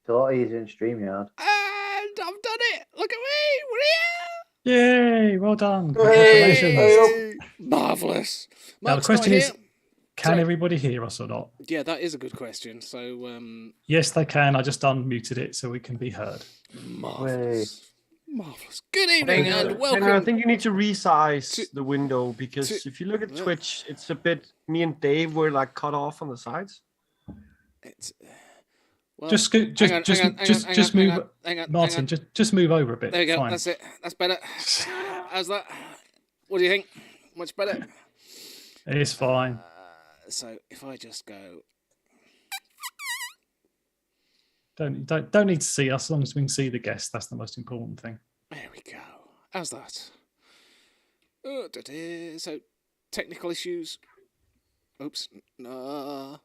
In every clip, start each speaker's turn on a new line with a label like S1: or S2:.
S1: It's a lot easier in StreamYard.
S2: And I've done it! Look at me! We're here!
S3: Yay! Well done. Congratulations.
S2: Hey! Marvellous.
S3: Now the
S2: Mark's not
S3: question is,
S2: here.
S3: can
S2: Sorry.
S3: everybody hear us or not?
S2: Yeah, that is a good question. So,
S3: Yes, they can. I just unmuted it so we can be heard.
S2: marvellous. Marvellous. Good evening and
S4: I
S2: welcome.
S4: think you need to resize the window because if you look at Twitch, it's a bit. Me and Dave were like cut off on the sides.
S2: It's, well,
S3: Just move, Martin. Just move over a bit.
S2: There you go.
S3: Fine.
S2: That's it. That's better. How's that? What do you think? Much better.
S3: It's fine.
S2: So if I just go,
S3: Don't need to see us as long as we can see the guests. That's the most important thing.
S2: there we go. How's that? So technical issues. Oops. No.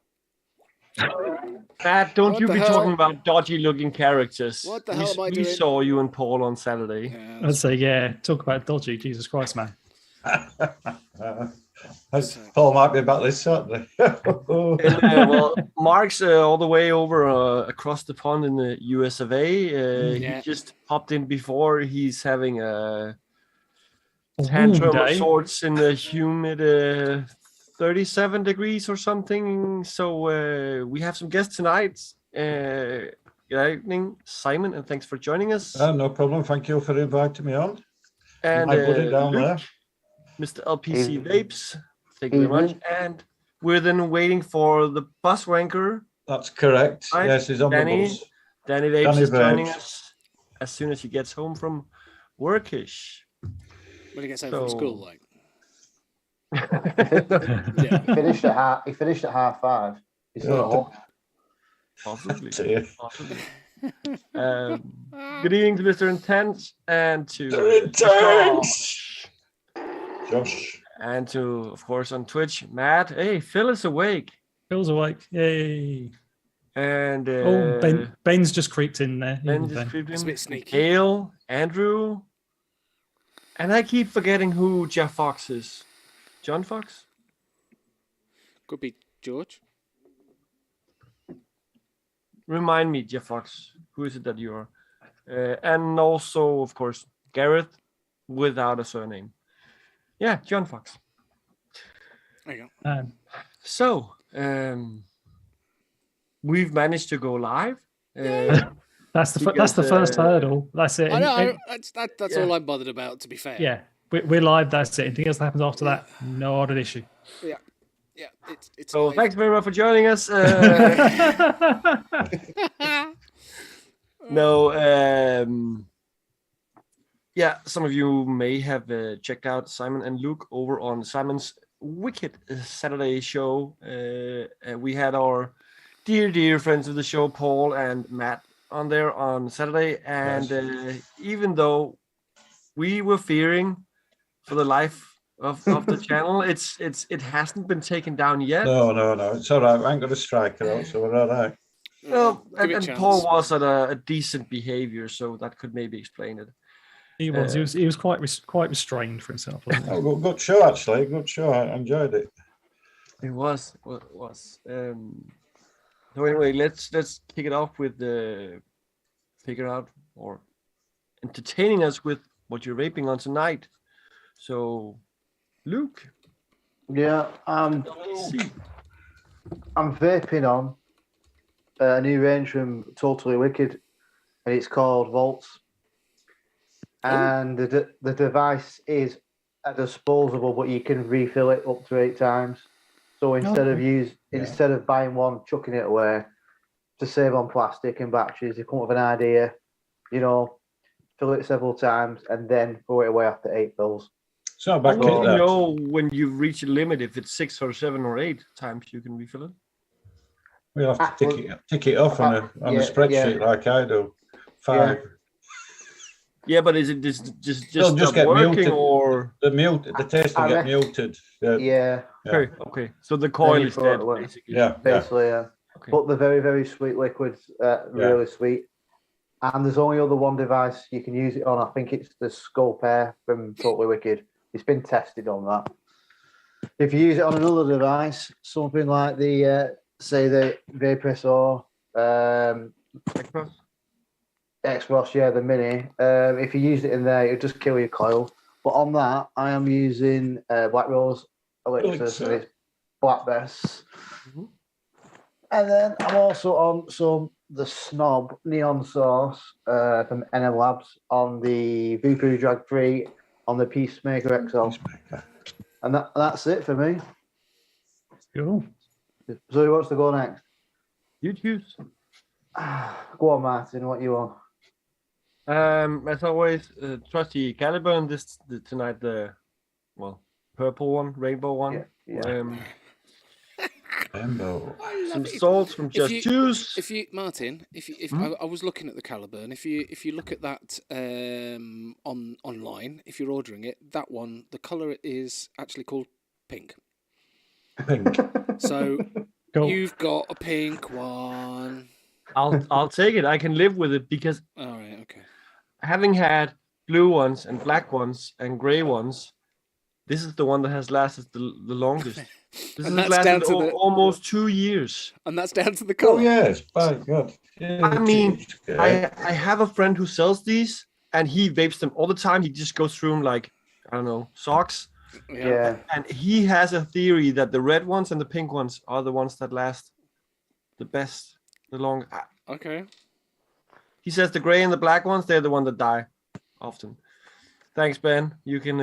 S4: Matt, don't
S2: What
S4: you
S2: the
S4: be
S2: hell?
S4: talking about dodgy looking characters.
S2: What the hell am I
S4: we
S2: doing?
S4: saw you and Paul on Saturday.
S3: I'd say, yeah, talk about dodgy. Jesus Christ, man.
S5: Paul might be back this Saturday.
S4: Well, Mark's all the way over across the pond in the US of A.
S2: Yeah.
S4: He just popped in before. He's having a
S3: warm
S4: tantrum of
S3: day.
S4: sorts in the humid 37 degrees or something. So we have some guests tonight. Good evening, Simon, and thanks for joining us.
S5: No problem. Thank you for inviting me on.
S4: And
S5: I put it down
S4: Luke,
S5: there.
S4: Mr. LPC
S1: Evening.
S4: Vapes. Thank you very much. And we're then waiting for the bus ranker.
S5: That's correct.
S4: Right.
S5: Yes, he's on
S4: Danny.
S5: the bus.
S4: Danny Vapes
S5: Danny
S4: is joining
S5: Vapes.
S4: us as soon as he gets home from workish.
S2: When he gets home from
S4: So-
S2: school, like.
S1: He finished at 5:30. He's still at home.
S4: Possibly.
S5: Dear.
S4: Possibly. Good evening to Mr. Intense and to
S5: Intense. Josh.
S4: and to, of course, on Twitch, Matt. Hey, Phil is awake.
S3: Phil's awake. Yay.
S4: And
S3: Ben's just creeped in there.
S4: Ben
S3: Even
S4: just
S3: Ben.
S4: creeped
S2: It's a
S4: in.
S2: bit sneaky.
S4: Hale, Andrew, and I keep forgetting who Jeff Fox is. John Fox?
S2: Could be George.
S4: Remind me, Jeff Fox. Who is it that you are? And also, of course, Gareth without a surname. Yeah, John Fox.
S2: There you go.
S4: So, we've managed to go live.
S3: That's the
S4: Because,
S3: first hurdle. That's it.
S2: I know.
S3: And-
S2: That's
S4: yeah.
S2: all I'm bothered about. To be fair.
S3: yeah, we're live. That's it. Anything else that happens after that, not an issue.
S2: Yeah. It's.
S4: So,
S2: live.
S4: thanks very much for joining us. No, yeah, some of you may have checked out Simon and Luke over on Simon's Wicked Saturday show. We had our dear friends of the show, Paul and Matt, on there on Saturday, and even though we were fearing for the life of the channel, it hasn't been taken down yet.
S5: No. It's all right. I ain't got a striker out, so we're all right.
S4: No,
S2: Give it a
S4: and
S2: chance.
S4: Paul was at a decent behavior, so that could maybe explain it.
S3: He was quite restrained for himself. Wasn't he?
S5: Oh, good show, actually. Good show. I enjoyed it.
S4: It was. So anyway, let's kick it off with figure out or entertaining us with what you're vaping on tonight. So, Luke,
S1: Yeah,
S4: let's see.
S1: I'm vaping on a new range from Totally Wicked, and it's called Volts. And the device is a disposable, but you can refill it up to 8 times. So instead of
S3: Okay.
S1: instead of buying one, chucking it away to save on plastic and batteries, they come up with an idea, fill it several times and then throw it away after 8 fills.
S5: It's not a
S4: How
S5: bad
S4: do
S5: kit,
S4: you
S5: that.
S4: know when you reach a limit if it's 6 or 7 or 8 times you can refill it?
S5: We'll have to tick it off on a spreadsheet like I do. 5.
S4: Yeah, but is it just
S5: They'll just
S4: stop
S5: get
S4: working
S5: muted.
S4: or?
S5: The taste will get muted.
S1: Yeah.
S4: Okay. So the coil is dead, basically.
S5: Yeah.
S1: Basically, yeah.
S4: Okay.
S1: But the very, very sweet liquids, really sweet. And there's only other one device you can use it on. I think it's the Scope Air from Totally Wicked. It's been tested on that. If you use it on another device, something like the Vape or X-Ross, the Mini, if you use it in there, it'll just kill your coil. But on that, I am using Black Rose Elixir, and it's Black Bess.
S4: Mm-hmm.
S1: And then I'm also on the Snob Neon Source from NM Labs on the Vapor Drag Free on the Peacemaker XL. And that's it for me.
S3: Cool.
S1: So who wants to go next?
S4: You choose.
S1: Go on, Martin, what you want?
S4: As always, trusty Caliburn tonight, the purple one, rainbow one.
S1: Yeah.
S5: Rainbow.
S4: Some salts from Just Juice.
S2: If you Martin, I was looking at the Caliburn. If you look at that online, if you're ordering it, that one, the color is actually called pink.
S5: Pink.
S2: So
S3: Cool.
S2: you've got a pink one.
S4: I'll take it. I can live with it because
S2: All right, okay.
S4: having had blue ones and black ones and gray ones, this is the one that has lasted the longest. This
S2: And
S4: has
S2: that's down
S4: lasted
S2: to the-
S4: almost 2 years.
S2: And that's down to the
S5: Oh
S2: color.
S5: yes, by God.
S4: I mean, I have a friend who sells these, and he vapes them all the time. He just goes through them like, I don't know, socks.
S1: Yeah.
S4: And he has a theory that the red ones and the pink ones are the ones that last the best, the longest.
S2: Okay.
S4: He says the gray and the black ones, they're the one that die often. Thanks, Ben. You can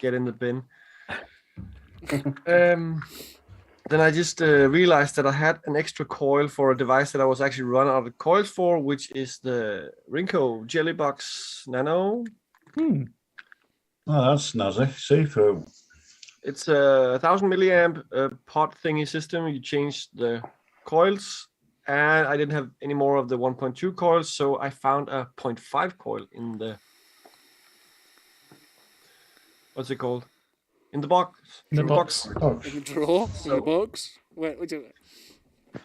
S4: get in the bin. Then I just realized that I had an extra coil for a device that I was actually running out of coils for, which is the Rinco Jellybox Nano.
S5: Oh, that's snazzy. See-through.
S4: It's a 1000 milliamp pot thingy system. You change the coils, and I didn't have any more of the 1.2 coils, so I found a 0.5 coil in the, what's it called? In the box.
S3: In the box.
S5: Oh,
S2: In the drawer, in the box. Where do it?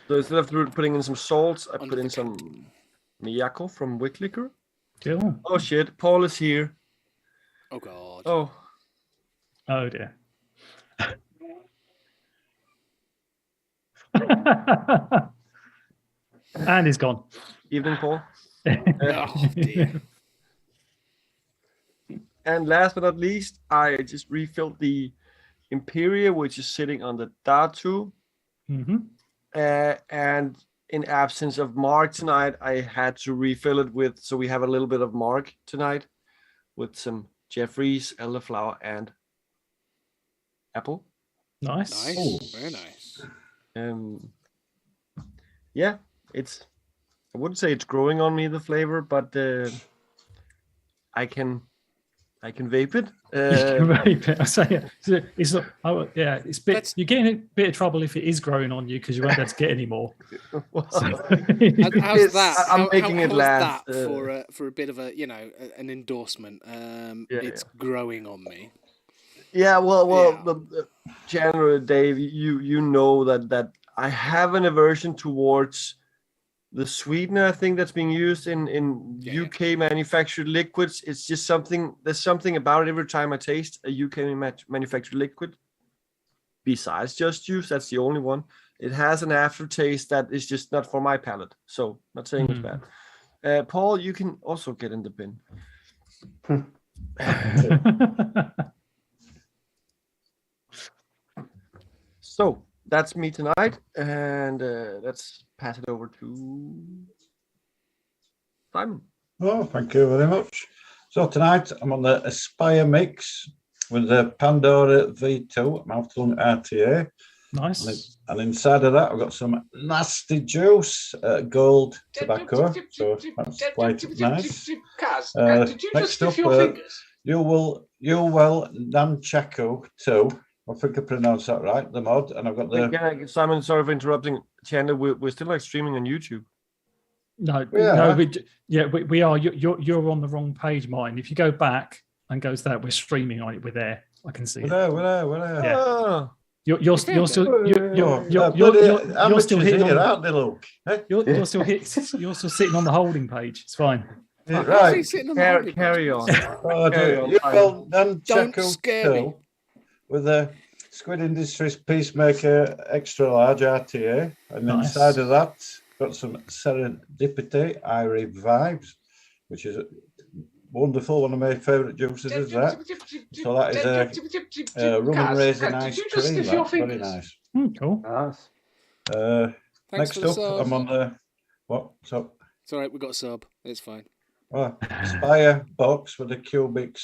S4: So instead of putting in some salts, I
S2: Under
S4: put in
S2: the
S4: some Miyako from Wick Liquor.
S3: Cool.
S4: Oh shit, Paul is here.
S2: Oh god.
S4: Oh,
S3: Oh dear. And he's gone.
S4: evening, Paul.
S2: Oh dear.
S4: And last but not least, I just refilled the Imperia, which is sitting on the Datu.
S3: Mm-hmm.
S4: And in absence of Mark tonight, I had to refill it with, so we have a little bit of Mark tonight with some Jeffries, elderflower, and apple.
S3: Nice.
S2: Nice.
S5: Oh.
S2: Very nice.
S4: Yeah, I wouldn't say it's growing on me, the flavor, but I can vape it.
S3: Right, I say it's not. Oh, yeah, it's bit.
S2: That's-
S3: You're getting a bit of trouble if it is growing on you because you won't be able to get any more. So-
S2: How's that?
S4: I'm making it
S2: how's
S4: last,
S2: that for a bit of an endorsement? It's growing on me.
S4: Yeah, well,
S2: Yeah.
S4: Chandler, Dave, you know that I have an aversion towards the sweetener, I think, that's being used in
S2: Yeah.
S4: UK manufactured liquids. It's just there's something about it every time I taste a UK manufactured liquid. Besides Just Juice, that's the only one. It has an aftertaste that is just not for my palate. So, not saying it's bad. Paul, you can also get in the bin. So that's me tonight, and let's pass it over to Simon.
S5: Oh, thank you very much. So tonight I'm on the Aspire Mix. with the Pandora V2 mouth-tongue RTA.
S3: Nice.
S5: And inside of that, I've got some nasty juice, gold tobacco. So that's quite nice. Next up, you will Nunchaku 2. I think I pronounced that right, the mod. And I've got the...
S4: Simon, sorry for interrupting. Chandler, we're still like streaming on YouTube.
S3: No, we are. You're on the wrong page, mine. If you go back and goes that, we're streaming on it. We're there. I can see it.
S5: We're there.
S3: Yeah.
S4: Oh.
S3: You're still hitting on,
S5: Luke.
S3: you're still sitting on the holding page. It's fine.
S5: Yeah, right.
S4: Carry on.
S2: Don't scare me.
S5: With a Squid Industries Peacemaker Extra Large RTA, and
S3: Nice.
S5: inside of that got some Serendipity Irie Vibes, which is wonderful. One of my favourite juices is that. So that is a rum and raisin ice cream. That's very nice.
S3: Cool.
S1: Nice.
S2: Thanks
S5: Next
S2: for the
S5: up,
S2: sub.
S5: I'm on the what? So
S2: It's all right, we got a sub. It's fine.
S5: Spire box with the cubics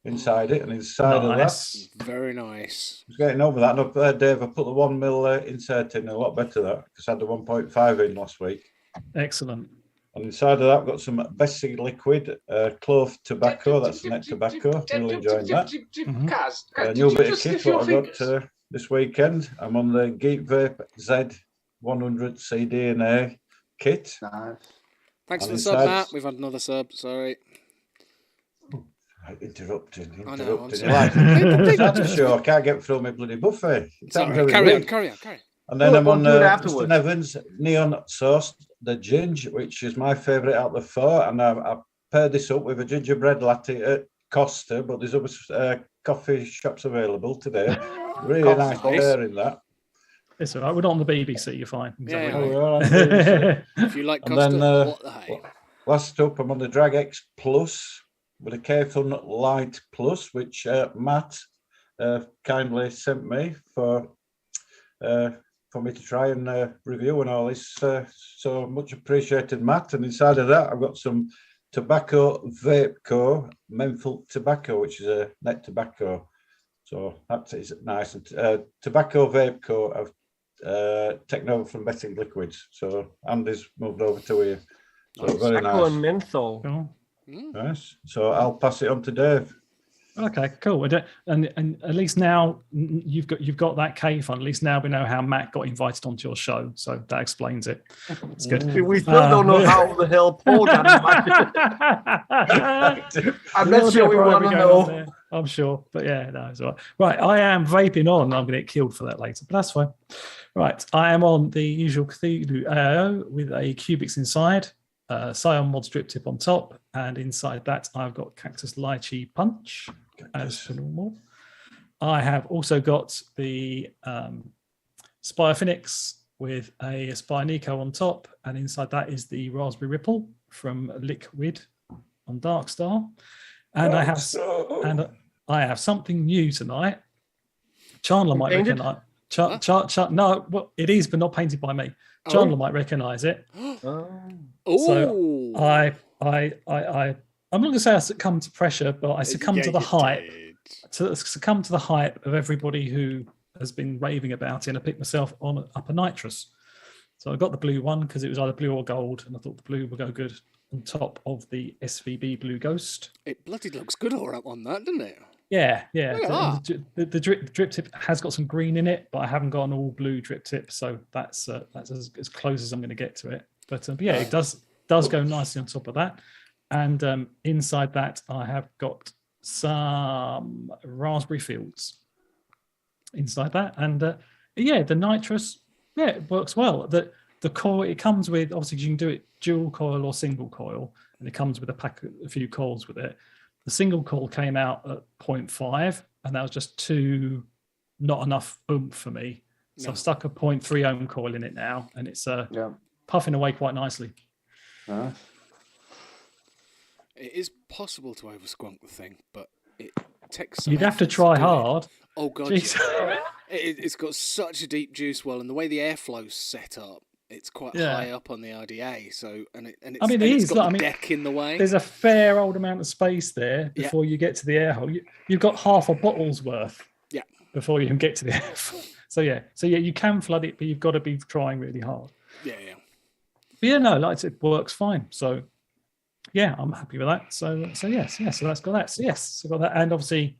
S5: inside it, and inside of that,
S2: Very nice.
S5: I was getting over that. And Dave, I put the 1 mil insert in, a lot better that, because I had the 1.5 in last week.
S3: Excellent.
S5: And inside of that, I've got some Bessie liquid, clove tobacco. That's net tobacco. Really enjoying that. A new bit of kit what I got this weekend. I'm on the Geek Vape Z100 CDNA kit.
S1: Nice.
S2: Thanks
S5: And
S2: for the sub,
S5: inside-
S2: Matt. We've had another sub. Sorry.
S5: Interrupting.
S2: I know, I'm
S5: It's
S2: sorry.
S5: not a show. I can't get through my bloody buffet. It's
S2: Sorry,
S5: very
S2: carry on,
S5: weak.
S2: carry on.
S5: And then I'm on
S4: we'll do it
S5: Mr.
S4: afterwards.
S5: Nevins Neon Sauce, the Ginge, which is my favourite out of the four. And I paired this up with a gingerbread latte at Costa, but there's other coffee shops available today. Really nice pairing that.
S3: It's all right. We're not on the BBC. You're fine.
S2: Yeah,
S5: Oh,
S2: yeah.
S5: well, I'm
S2: If you like
S5: And
S2: Costa,
S5: then,
S2: what the hey?
S5: last up, I'm on the Drag X Plus with a Careful Light Plus, which Matt kindly sent me for me to try and review and all this. So much appreciated, Matt. And inside of that, I've got some Tobacco Vape Co. Menthol Tobacco, which is a net tobacco. So that is nice. And Tobacco Vape Co. I've taken over from Betting Liquids. So Andy's moved over to here. So very
S4: Tobacco and
S5: nice.
S4: menthol.
S3: Cool.
S5: Nice. So I'll pass it on to Dave.
S3: Okay, cool. And at least now you've got that K fund. At least now we know how Matt got invited onto your show, so that explains it. It's good.
S4: We still don't know how the hell Paul got invited. I'm not sure we want to know.
S3: I'm sure, but yeah, no, it's all right. Right, I am vaping on. I'm going to get killed for that later, but that's fine. Right, I am on the usual Cthulhu AO with a Cubics inside, Scion Mod strip tip on top, and inside that I've got Cactus Lychee Punch as per normal. I have also got the Spire Phoenix with a Spire Nico on top, and inside that is the Raspberry Ripple from Liquid on Darkstar. And I have something new tonight. Chandler might
S4: Painted?
S3: recognize. No, well, it is, but not painted by me. Chandler might recognize it.
S2: Oh,
S3: So I'm not going to say I succumbed to pressure, but I succumbed to the hype. To succumb to the hype of everybody who has been raving about it, and I picked myself up a nitrous. So I got the blue one because it was either blue or gold, and I thought the blue would go good on top of the SVB Blue Ghost.
S2: It bloody looks good all right on that, doesn't it?
S3: Yeah.
S2: Look at
S3: The drip tip has got some green in it, but I haven't got an all blue drip tip, so that's as close as I'm going to get to it. But yeah, it does go nicely on top of that. And inside that, I have got some Raspberry Fields inside that. And yeah, the nitrous, yeah, it works well. The coil it comes with, obviously you can do it dual coil or single coil, and it comes with a few coils with it. The single coil came out at 0.5, and that was just not enough oomph for me. So I've stuck a 0.3 ohm coil in it now, and it's puffing away quite nicely.
S1: Nice.
S2: It is possible to oversquonk the thing, but it takes.
S3: You'd have to try hard.
S2: Oh god,
S3: Jeez.
S2: it's got such a deep juice well, and the way the airflow's set up, It's quite
S3: Yeah.
S2: high up on the RDA, so it's,
S3: I mean,
S2: and
S3: it
S2: it's
S3: is,
S2: got
S3: like,
S2: the
S3: I mean,
S2: deck in the way.
S3: There's a fair old amount of space there
S2: Yeah.
S3: before you get to the air hole. You've got half a bottle's worth.
S2: Yeah.
S3: Before you can get to the air hole. So yeah, you can flood it, but you've got to be trying really hard.
S2: Yeah.
S3: But yeah, no, like it works fine. So yeah, I'm happy with that. So yes, so that's got that. So yes, so got that, and obviously,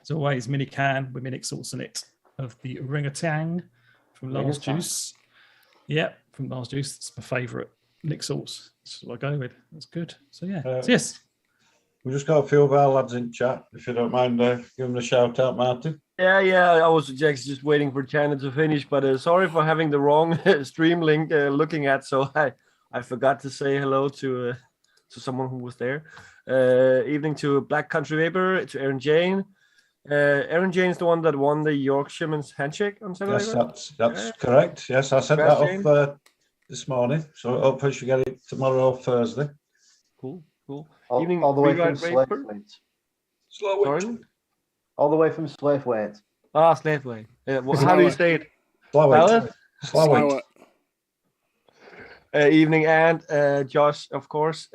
S3: as always, mini can with mini sauce in it of the Ring-a-Tang from Last
S5: Ring-a-Tang.
S3: Juice. Yep, from Last Juice. It's my favourite Nick sauce. That's what I go with. That's good. So yeah, so yes.
S5: We've just got a few of our lads in chat. If you don't mind, give them a shout out, Martin.
S4: Yeah. I was just waiting for China to finish, but sorry for having the wrong stream link looking at. So I forgot to say hello to someone who was there. Evening to Black Country Vapor, to Aaron Jane. Aaron Jane is the one that won the Yorkshireman's handshake on Saturday.
S5: Yes,
S4: right?
S5: that's correct. Yes, I sent that off this morning. So hopefully she'll get it tomorrow or Thursday.
S4: Cool.
S1: All the way from
S4: Vapor.
S1: Slavewaite. All the way from Slavewaite.
S4: Ah, Slavewaite. Yeah, how do you say it?
S5: Slavewaite.
S4: Evening, and Josh, of course.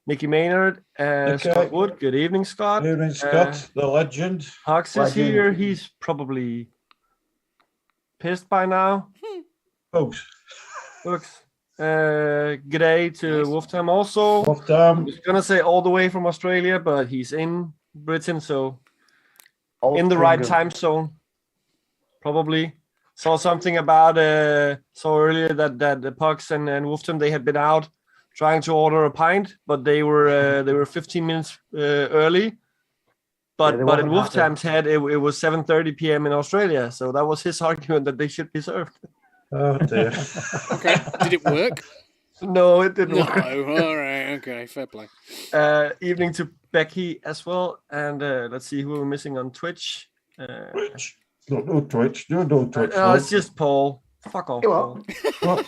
S4: Nicky Maynard, Scott Wood. Good evening, Scott.
S5: Good evening, Scott, the legend.
S4: Hux is here. He's probably pissed by now.
S5: Folks.
S4: Good day to Wolftime also. I was gonna say all the way from Australia, but he's in Britain, so in the right time zone. Probably saw something about saw earlier that the Pucks and Wolftime, they had been out trying to order a pint, but they were 15 minutes early. But in Wolftime's head, it was 7:30 p.m. in Australia, so that was his argument that they should be served.
S5: Oh dear.
S2: Okay, did it work?
S4: No, it didn't work.
S2: All right, okay, fair play.
S4: Evening to Becky as well, and let's see who we're missing on Twitch.
S5: Twitch. No Twitch. No Twitch.
S4: No, it's just Paul. Fuck off, Paul.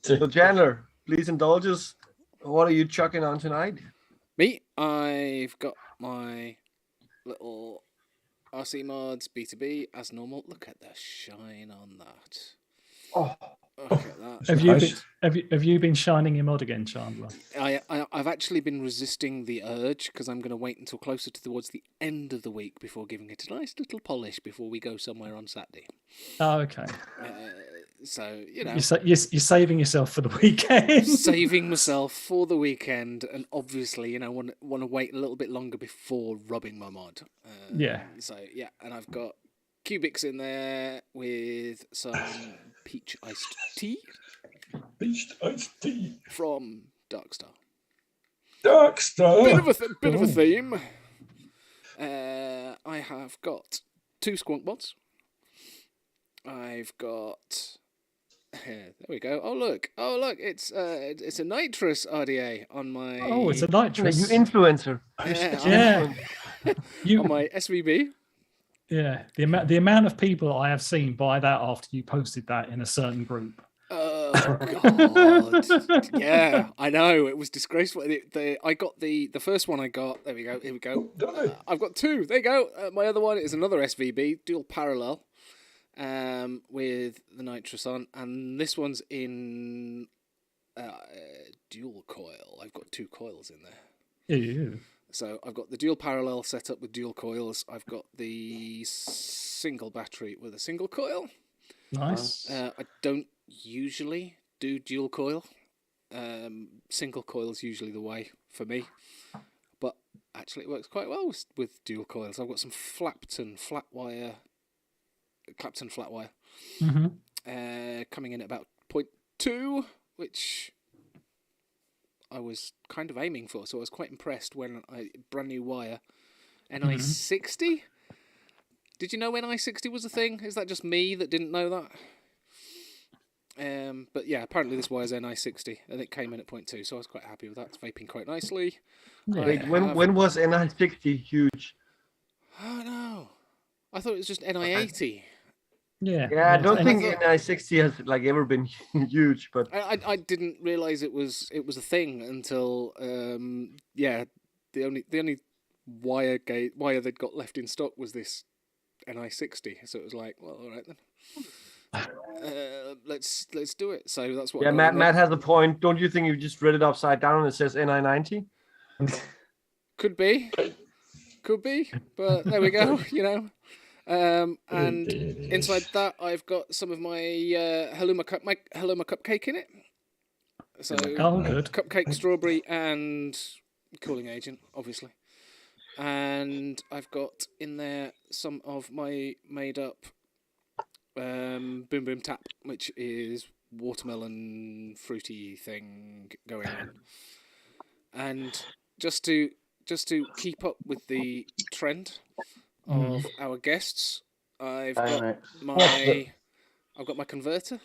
S4: So Chandler, please indulge us. What are you chucking on tonight?
S2: Me, I've got my little RC Mods B2B as normal. Look at the shine on that.
S1: Oh,
S2: look at that.
S3: Have you been shining your mod again, Chandler?
S2: I've actually been resisting the urge because I'm going to wait until closer towards the end of the week before giving it a nice little polish before we go somewhere on Saturday.
S3: Oh, okay.
S2: So, you know.
S3: You're saving yourself for the weekend.
S2: Saving myself for the weekend, and obviously, you know, want to wait a little bit longer before rubbing my mod.
S3: Yeah.
S2: So, yeah, and I've got Cubics in there with some peach iced tea.
S5: Peach iced tea.
S2: From Darkstar.
S5: Darkstar.
S2: Bit of a theme. I have got 2 Squonk mods. I've got... there we go. Oh look! It's a nitrous RDA on my.
S3: Oh, it's a nitrous.
S4: You influencer.
S2: Yeah. On my SVB.
S3: Yeah, the amount of people I have seen buy that after you posted that in a certain group.
S2: Oh God! Yeah, I know, it was disgraceful. I got the first one I got. There we go. Here we go. I've got 2. There you go. My other one is another SVB dual parallel. With the nitrous on, and this one's in dual coil. I've got 2 coils in there.
S3: Ew.
S2: So I've got the dual parallel set up with dual coils. I've got the single battery with a single coil.
S3: Nice.
S2: I don't usually do dual coil. Single coil is usually the way for me, but actually it works quite well with dual coils. I've got some Clapton flat wire, coming in at about 0.2, which I was kind of aiming for, so I was quite impressed when brand new wire. NI60? Did you know NI60 was a thing? Is that just me that didn't know that? But yeah, apparently this wire's NI60, and it came in at 0.2, so I was quite happy with that. It's vaping quite nicely.
S3: Yeah.
S4: Wait, when was NI60 huge?
S2: Oh no, I thought it was just NI80.
S3: Yeah.
S4: Yeah, I don't think NI60 has ever been huge, but
S2: I didn't realize it was a thing until the only wire they'd got left in stock was this NI60. So it was like, well, all right then. Let's do it. So that's what.
S4: Yeah, Matt has a point. Don't you think you just read it upside down and it says NI90?
S2: Could be, but there we go. And inside that, I've got some of my Hallouma cupcake in it. So
S3: good.
S2: Cupcake, strawberry, and cooling agent, obviously. And I've got in there some of my made up Boom Boom Tap, which is watermelon fruity thing going on. And just to keep up with the trend of our guests, I've got my converter,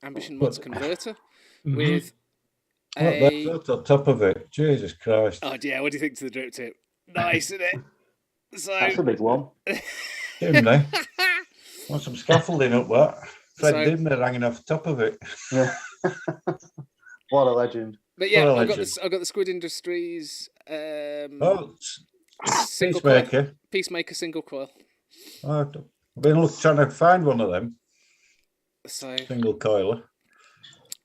S2: Ambition Mods converter, with
S5: That's on top of it. Jesus Christ.
S2: Oh yeah, what do you think to the drip tip? Nice, isn't it? So
S1: That's a big one.
S5: Chimney. Want some scaffolding up that. Fred Dibner hanging off the top of it.
S1: Yeah. What a legend.
S2: But yeah, I've got the Squid Industries Peacemaker single coil.
S5: I've been trying to find one of them.
S2: So
S5: Single coiler.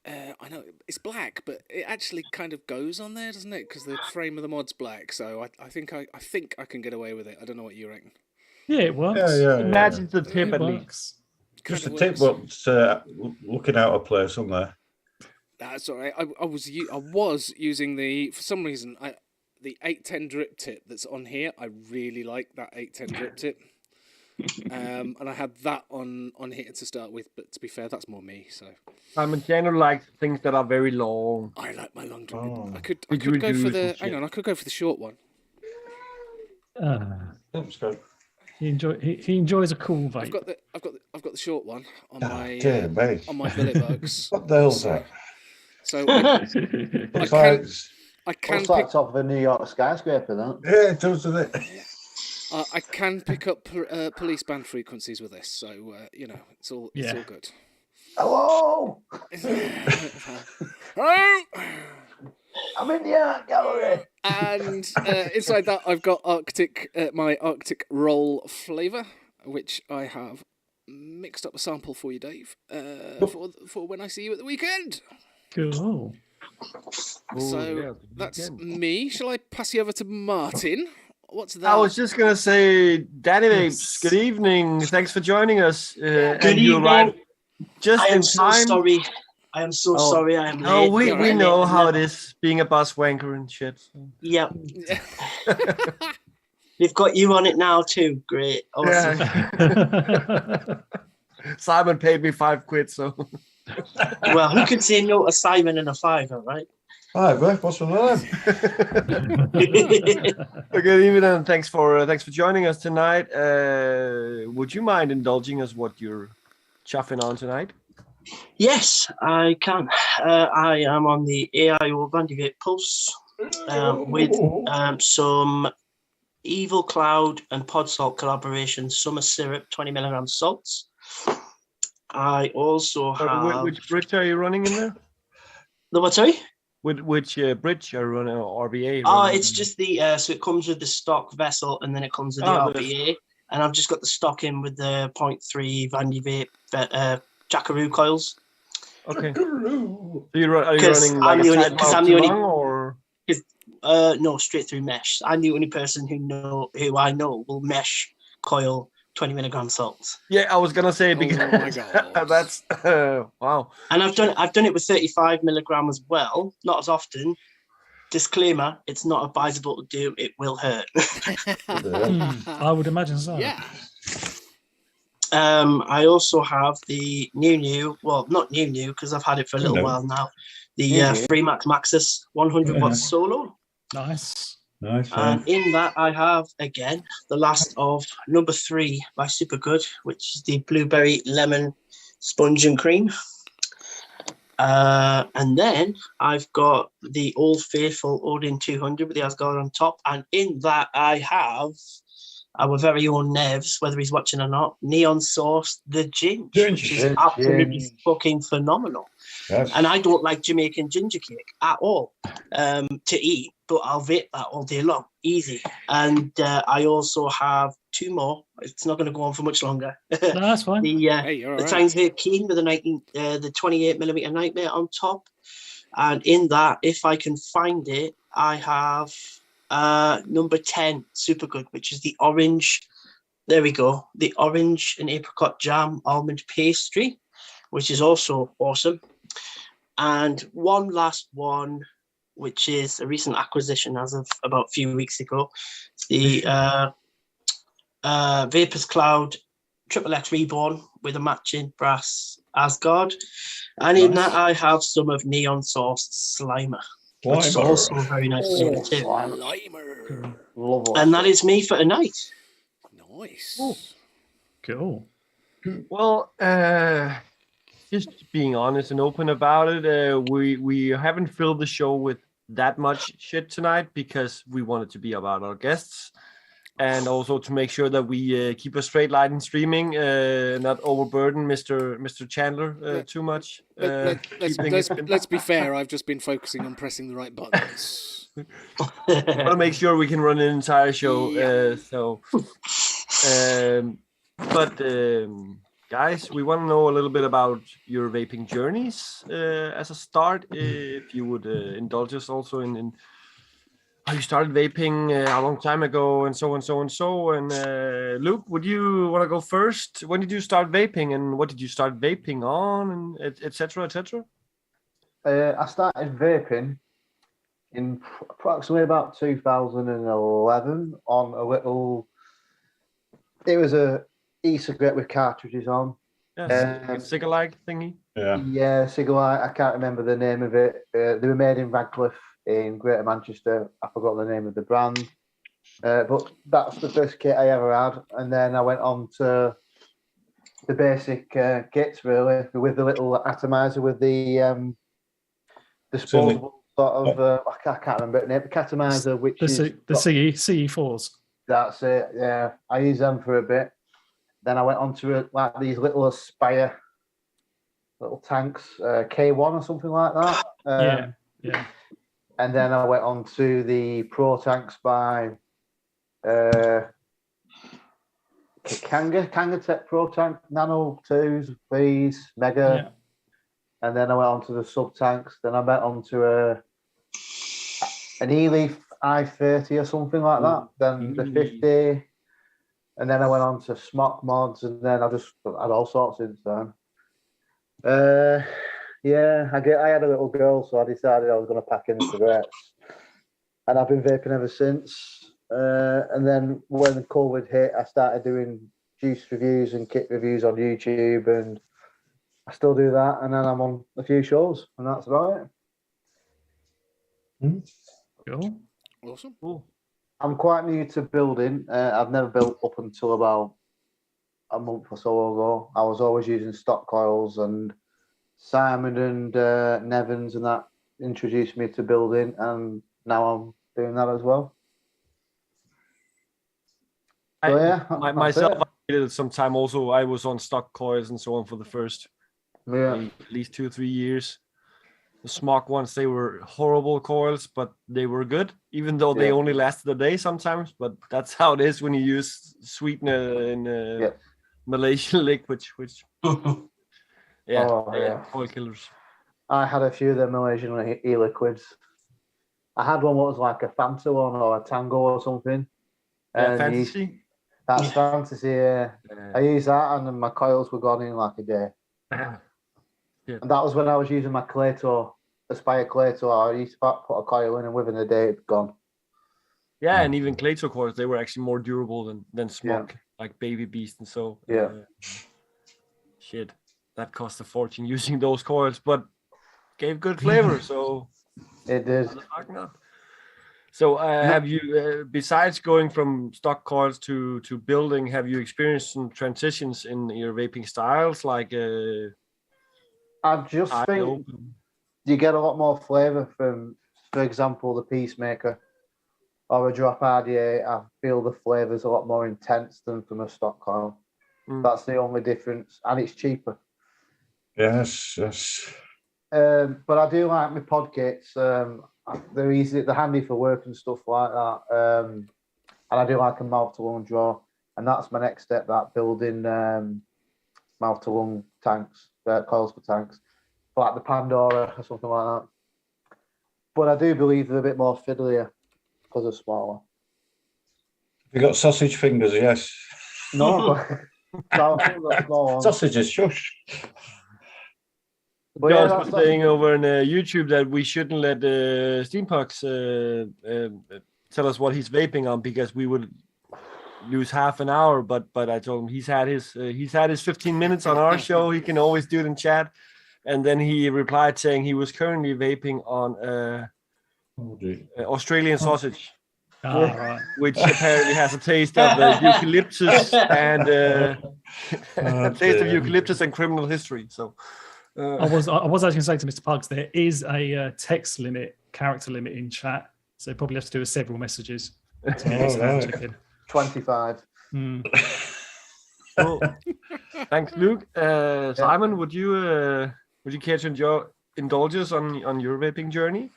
S2: I know it's black, but it actually kind of goes on there, doesn't it? Because the frame of the mod's black. So I think I can get away with it. I don't know what you reckon.
S3: Yeah, it works.
S5: Yeah.
S4: Imagine the tip
S3: It
S4: at
S3: works.
S4: least.
S5: Just the tip what's looking out of place on there.
S2: That's all right. I was using for some reason the 810 drip tip that's on here. I really like that 810 drip tip. And I had that on here to start with, but to be fair, that's more me. So
S4: I'm a general like things that are very long.
S2: I like my long drip. I could go for the I could go for the short one.
S5: That's good.
S3: He enjoys a cool vape.
S2: I've got the short one on my billet bugs.
S5: What the hell's that?
S2: So
S1: I can
S2: pick
S1: top of a New York skyscraper. That.
S5: Yeah, it does, doesn't it?
S2: I can pick up police band frequencies with this, so it's all good.
S1: Hello.
S2: Hello.
S1: I'm in the art gallery.
S2: And inside that, I've got my Arctic roll flavour, which I have mixed up a sample for you, Dave, for when I see you at the weekend.
S3: Cool.
S2: So that's me. Shall I pass you over to Martin? What's that?
S4: I was just gonna say, Danny Vapes, good evening. Thanks for joining us.
S6: Good evening.
S4: Just
S6: I am
S4: in
S6: so
S4: time.
S6: sorry. I am so sorry. I am late.
S4: We know how it is being a bus wanker and shit. So.
S6: Yep. We've got you on it now too. Great. Awesome.
S4: Yeah. Simon paid me £5, so.
S6: Well, who could say no to Simon and a fiver, right?
S5: Hi, what's wrong with them?
S4: Good evening, and thanks for joining us tonight. Would you mind indulging us what you're chuffing on tonight?
S6: Yes, I can. I am on the AIO Vape Pulse with some Evil Cloud and Pod Salt collaboration Summer Syrup 20 milligram salts. I also have.
S4: Which bridge are you running in there?
S6: The what, sorry?
S4: Which bridge are you running, or RBA?
S6: Oh, it's just the so it comes with the stock vessel and then it comes with the RBA, and I've just got the stock in with the 0.3 Vandy Vape Jackaroo coils.
S4: Okay. So are you running like
S6: I'm the only
S4: or?
S6: No, straight through mesh. I'm the only person who I know will mesh coil 20 milligram salts.
S4: Yeah, I was gonna say because
S2: my God.
S4: that's wow.
S6: And I've done it with 35 milligram as well, not as often. Disclaimer: it's not advisable to do. It will hurt.
S3: I would imagine so.
S2: Yeah.
S6: I also have the new, well, not new because I've had it for a little while now. The Freemax Maxis 100 watt solo.
S3: Nice.
S6: And in that, I have again the last of number 3 by Supergood, which is the blueberry lemon sponge and cream. And then I've got the Old Faithful Odin 200 with the Asgard on top, and in that I have our very own Nevs, whether he's watching or not, Neon Source the Ginge, which is absolutely fucking phenomenal.
S5: Yes.
S6: And I don't like Jamaican ginger cake at all to eat, but I'll vape that all day long, easy. And I also have 2 more. It's not going to go on for much longer.
S3: No, that's fine.
S6: The Times Vape Keen with the 28mm Nightmare on top. And in that, if I can find it, I have number 10, super good, which is the orange. There we go. The orange and apricot jam almond pastry, which is also awesome. And one last one, which is a recent acquisition as of about a few weeks ago. It's the Vapors Cloud XXX Reborn with a matching brass Asgard. And in that, I have some of Neon Source Slimer, which is also very nice too.
S2: Slimer.
S6: And that is me for tonight.
S2: Nice.
S3: Cool.
S4: Well, just being honest and open about it, we haven't filled the show with that much shit tonight because we wanted to be about our guests and also to make sure that we keep a straight line in streaming, not overburden Mr. Chandler too much.
S2: Let's be fair. I've just been focusing on pressing the right buttons.
S4: I want to make sure we can run an entire show. Guys, we want to know a little bit about your vaping journeys as a start. If you would indulge us also in how you started vaping a long time ago, and so on, so and so. And Luke, would you want to go first? When did you start vaping, and what did you start vaping on, and etc. etc.
S1: I started vaping in approximately about 2011 on a little. It was a e-cigarette with cartridges on.
S4: Yeah, cigarette thingy.
S1: Yeah, cigarette. I can't remember the name of it. They were made in Radcliffe in Greater Manchester. I forgot the name of the brand. But that's the first kit I ever had. And then I went on to the basic kits, really, with the little atomizer with the disposable sort of, I can't remember the name, the atomizer, which
S3: is the CE4s.
S1: That's it, yeah. I used them for a bit. Then I went on to like these little Aspire little tanks, K1 or something like that.
S3: Yeah.
S1: And then I went on to the Pro tanks by Kanga Tech Pro tank, Nano 2s, 3s, Mega.
S3: Yeah.
S1: And then I went on to the sub tanks. Then I went on to an E-Leaf I-30 or something like that. Then the 50. And then I went on to Smock mods, and then I just had all sorts since then. I had a little girl, so I decided I was going to pack in the cigarettes. And I've been vaping ever since. And then when COVID hit, I started doing juice reviews and kit reviews on YouTube, and I still do that. And then I'm on a few shows, and that's about it.
S3: Cool.
S2: Awesome.
S3: Cool.
S1: I'm quite new to building. I've never built up until about a month or so ago. I was always using stock coils, and Simon and Nevins and that introduced me to building, and now I'm doing that as well. So,
S4: myself, I did it some time also. I was on stock coils and so on for the first at least 2 or 3 years. The Smog ones, they were horrible coils, but they were good, even though they only lasted a day sometimes. But that's how it is when you use sweetener in Malaysian liquid, which coil killers.
S1: I had a few of the Malaysian e-liquids. I had one that was like a Fanta one or a Tango or something.
S4: Yeah, Fantasy.
S1: That's Fantasy, yeah. I used that, and then my coils were gone in like a day.
S4: Yeah.
S1: And that was when I was using my Claytor, Aspire Claytor. I used to put a coil in, and within a day, it's gone.
S4: Yeah, and even Claytor coils, they were actually more durable than Smog, like Baby Beast and so. Shit, that cost a fortune using those coils, but gave good flavor, so.
S1: It did.
S4: So have you, besides going from stock coils to building, have you experienced some transitions in your vaping styles, like
S1: I just think you get a lot more flavor from, for example, the Peacemaker or a Drop RDA. I feel the flavor's a lot more intense than from a stock coil. That's the only difference, and it's cheaper.
S5: Yes.
S1: But I do like my pod kits. They're easy, they're handy for work and stuff like that. And I do like a mouth to lung draw, and that's my next step. That building mouth to lung tanks, coils for tanks, like the Pandora or something like that. But I do believe they're a bit more fiddlier because they're smaller.
S5: You got sausage fingers, yes.
S1: No, but
S5: sausages, shush.
S4: But Josh was saying over on YouTube that we shouldn't let Steampox tell us what he's vaping on because we would lose half an hour. But I told him he's had his 15 minutes on our show. He can always do it in chat. And then he replied saying he was currently vaping on Australian sausage.
S3: Right.
S4: Which apparently has a taste of eucalyptus and a taste of eucalyptus and criminal history. So
S3: I was actually going to say to Mr. Pugs, there is a text limit, character limit in chat, so you probably have to do several messages. To get
S1: 25.
S4: Cool. Thanks, Luke. Simon, would you care to indulge us on your vaping journey?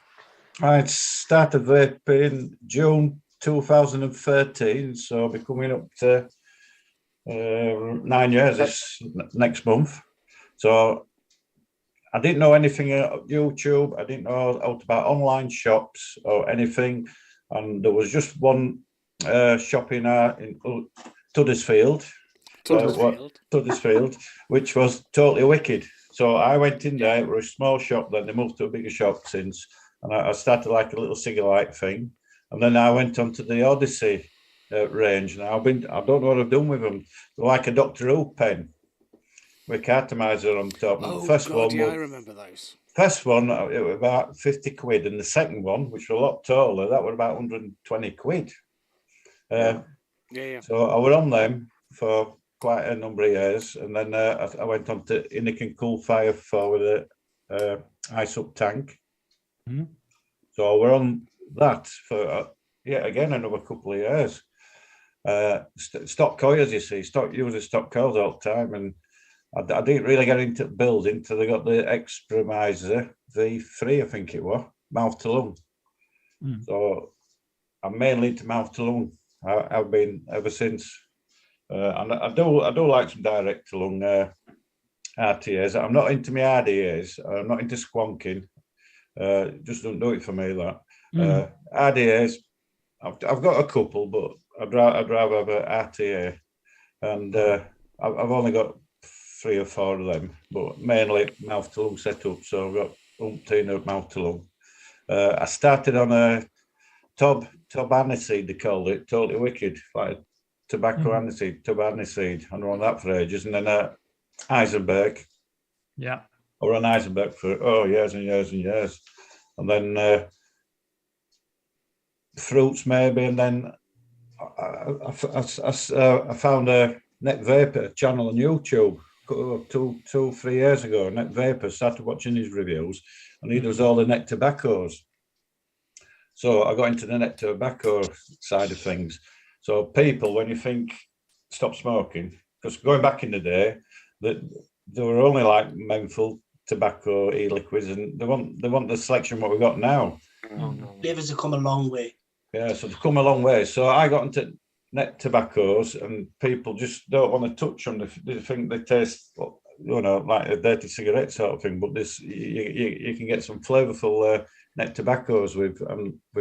S5: I started vaping June 2013, so I'll be coming up to 9 years this next month. So I didn't know anything about YouTube. I didn't know about online shops or anything. And there was just one shop in Tuddersfield, which was totally wicked. So I went in there. It was a small shop. Then they moved to a bigger shop since. And I started like a little cigarette thing. And then I went on to the Odyssey range. And I don't know what I've done with them. They're like a Doctor Who pen with cartomizer on top.
S2: I remember those.
S5: First one, it was about 50 quid. And the second one, which was a lot taller, that was about 120 quid.
S2: Yeah.
S5: So I was on them for quite a number of years. And then I went on to Innikin Cool Fire for the ice up tank.
S3: Mm-hmm.
S5: So we're on that for again another couple of years. Stock coils, you see, using stock coils all the time, and I didn't really get into building until I got the Extremizer V3, I think it was, mouth to lung. So I'm mainly into mouth to lung. I've been ever since, and I do like some direct to lung RTAs. I'm not into my RDAs. I'm not into squonking. Just don't do it for me, that. RDAs, I've got a couple, but I'd rather have an RTA. And I've only got 3 or 4 of them, but mainly mouth to lung setup. So I've got umpteen of mouth to lung. I started on a tub aniseed, they called it, totally wicked, like tobacco aniseed, tub aniseed. I run that for ages. And then Eisenberg.
S3: Yeah.
S5: I ran Eisenberg for years and years and years. And then fruits maybe, and then I found a Net Vapor channel on YouTube 2-3 years ago. Net Vapor, started watching his reviews, and he does all the net tobaccos. So I got into the net tobacco side of things. So people, when you think stop smoking, because going back in the day, that there were only like menthol, tobacco, e-liquids, and they want the selection what we got now.
S6: Flavors have come a long way.
S5: Yeah, so they've come a long way. So I got into net tobaccos, and people just don't want to touch them. They think they taste, like a dirty cigarette sort of thing. But this, you can get some flavourful net tobaccos with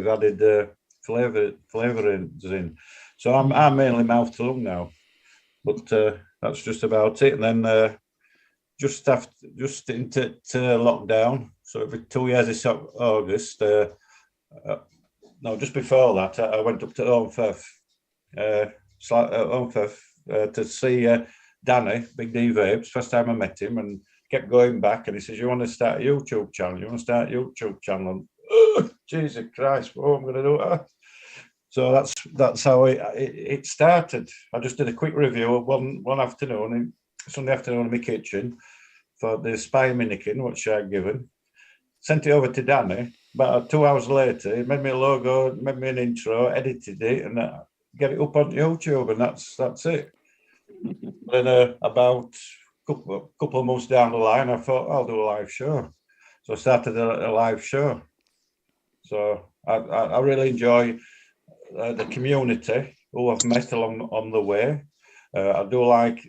S5: added flavourings in. So I'm mainly mouth to lung now, but that's just about it. And then just into lockdown. So every 2 years this August. No, just before that, I went up to Ormfirth to see Danny, Big D Vapes. First time I met him, and kept going back. And he says, "You want to start a YouTube channel? You want to start a YouTube channel?" And, Jesus Christ, what am I going to do? So that's how it started. I just did a quick review of one afternoon, Sunday afternoon in my kitchen, for the Spy Minikin, which I'd given. Sent it over to Danny. About 2 hours later, he made me a logo, made me an intro, edited it, and get it up on YouTube, and that's it. Then about a couple of months down the line, I thought, I'll do a live show. So I started a live show. So I really enjoy the community who I've met along on the way. I do like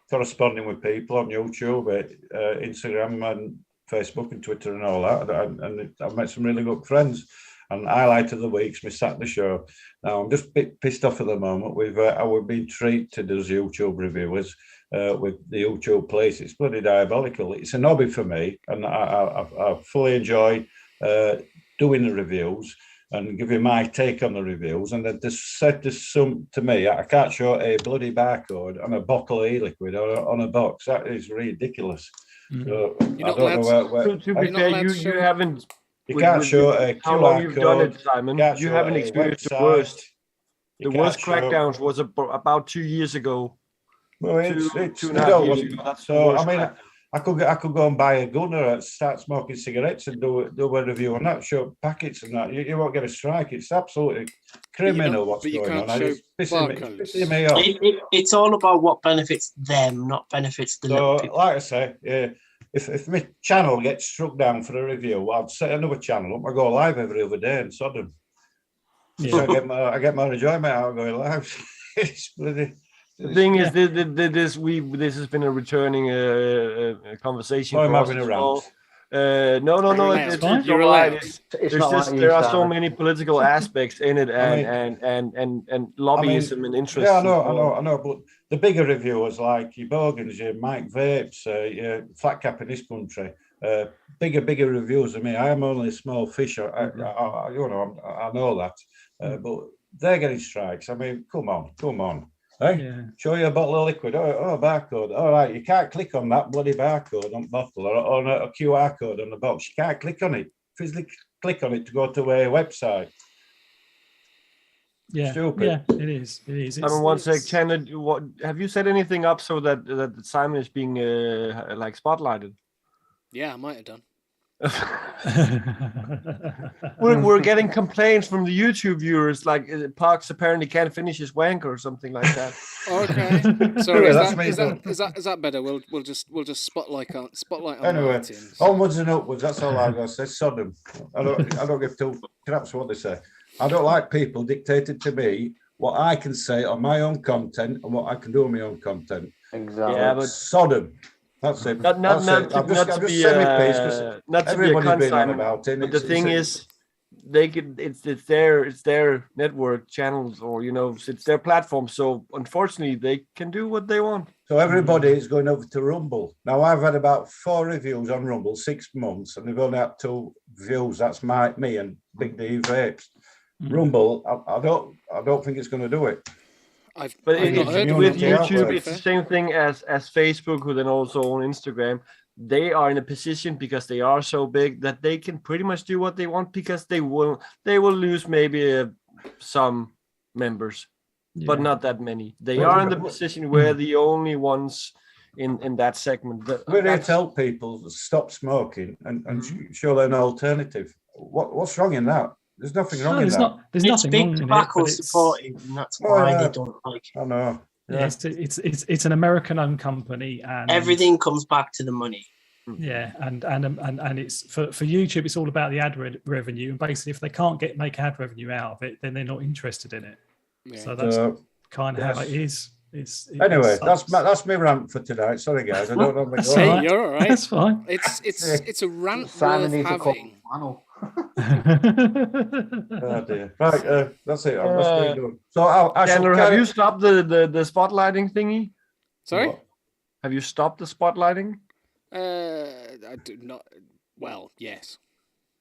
S5: corresponding with people on YouTube, Instagram and Facebook and Twitter and all that. And I've met some really good friends. And highlight of the week's my Saturday show. Now I'm just a bit pissed off at the moment. We've been treated as YouTube reviewers with the YouTube police. It's bloody diabolical. It's an hobby for me, and I fully enjoy doing the reviews and giving my take on the reviews. And they just said this some to me. I can't show a bloody barcode on a bottle of e-liquid or on a box. That is ridiculous. So I don't know where
S4: to be fair, you haven't.
S5: You can't show a
S4: how
S5: QR
S4: long you've
S5: code.
S4: done it, Simon. You haven't experienced the worst. The worst crackdowns was about 2 years ago.
S5: Well, I could go and buy a gun or start smoking cigarettes and do a review on that, show packets and that. You won't get a strike. It's absolutely criminal what's going on. It's pissing me off.
S6: It's all about what benefits them, not benefits the little people.
S5: Like I say, if my channel gets struck down for a review, I'll set another channel up. I go live every other day and Sodom. Yeah. So I get more enjoyment out of going live. The
S4: thing is, this has been a returning conversation.
S5: I'm having a rant.
S4: No. You're right. There are so many political aspects in it, and lobbyism and interest.
S5: Yeah, I know. But the bigger reviewers like your Bogans, your Mike Vapes, your Flat Cap in this country, bigger reviewers than me. I am only a small fish. I know that, but they're getting strikes. I mean, come on. Hey, yeah. Show you a bottle of liquid. Oh, barcode. All right, you can't click on that bloody barcode on the bottle or on a QR code on the box. You can't click on it. Physically click on it to go to a website.
S3: Yeah,
S5: stupid.
S3: Yeah, it is.
S4: Simon, one sec, Chandler. What have you set anything up so that Simon is being like spotlighted?
S2: Yeah, I might have done.
S4: We're getting complaints from the YouTube viewers, like Parks apparently can't finish his wank or something like that.
S2: Okay, sorry, is that better? We'll just spotlight on
S5: anyway.
S2: Martin,
S5: so. Onwards and upwards. That's all I gotta say. Sodom. I don't give two craps what they say. I don't like people dictating to me what I can say on my own content and what I can do on my own content.
S1: Exactly.
S4: Yeah, but
S5: Sodom. That's it.
S4: Not to be
S5: Simon about it.
S4: But the thing is, they could. It's their network channels, or it's their platform. So unfortunately, they can do what they want.
S5: So everybody is going over to Rumble now. I've had about 4 reviews on Rumble 6 months, and they've only had 2 views. That's me and Big D Vapes. Rumble, I don't think it's going to do it.
S4: With YouTube, it's the same thing as Facebook, who then also own Instagram. They are in a position because they are so big that they can pretty much do what they want, because they will lose maybe some members, but not that many. They are in the position where the only ones in that segment.
S5: We're here to help people stop smoking and show them an alternative. What's wrong in that? There's nothing wrong in that.
S6: There's nothing wrong in it. It's big tobacco supporting, and that's why they don't like it.
S5: I know.
S3: Yeah, it's an American-owned company, and
S6: everything comes back to the money.
S3: Yeah, and it's for YouTube. It's all about the ad revenue, and basically, if they can't make ad revenue out of it, then they're not interested in it. Yeah. So that's kind of how it is.
S5: Anyway, that's my rant for tonight. Sorry, guys, I don't know.
S2: Hey, you're all right.
S3: That's fine.
S2: It's a rant
S1: Simon
S2: worth having.
S5: Oh dear. Right, that's it. So,
S4: Chandler, have you stopped the spotlighting thingy?
S2: Sorry?
S5: What?
S4: Have you stopped the spotlighting?
S2: I do not. Well, yes.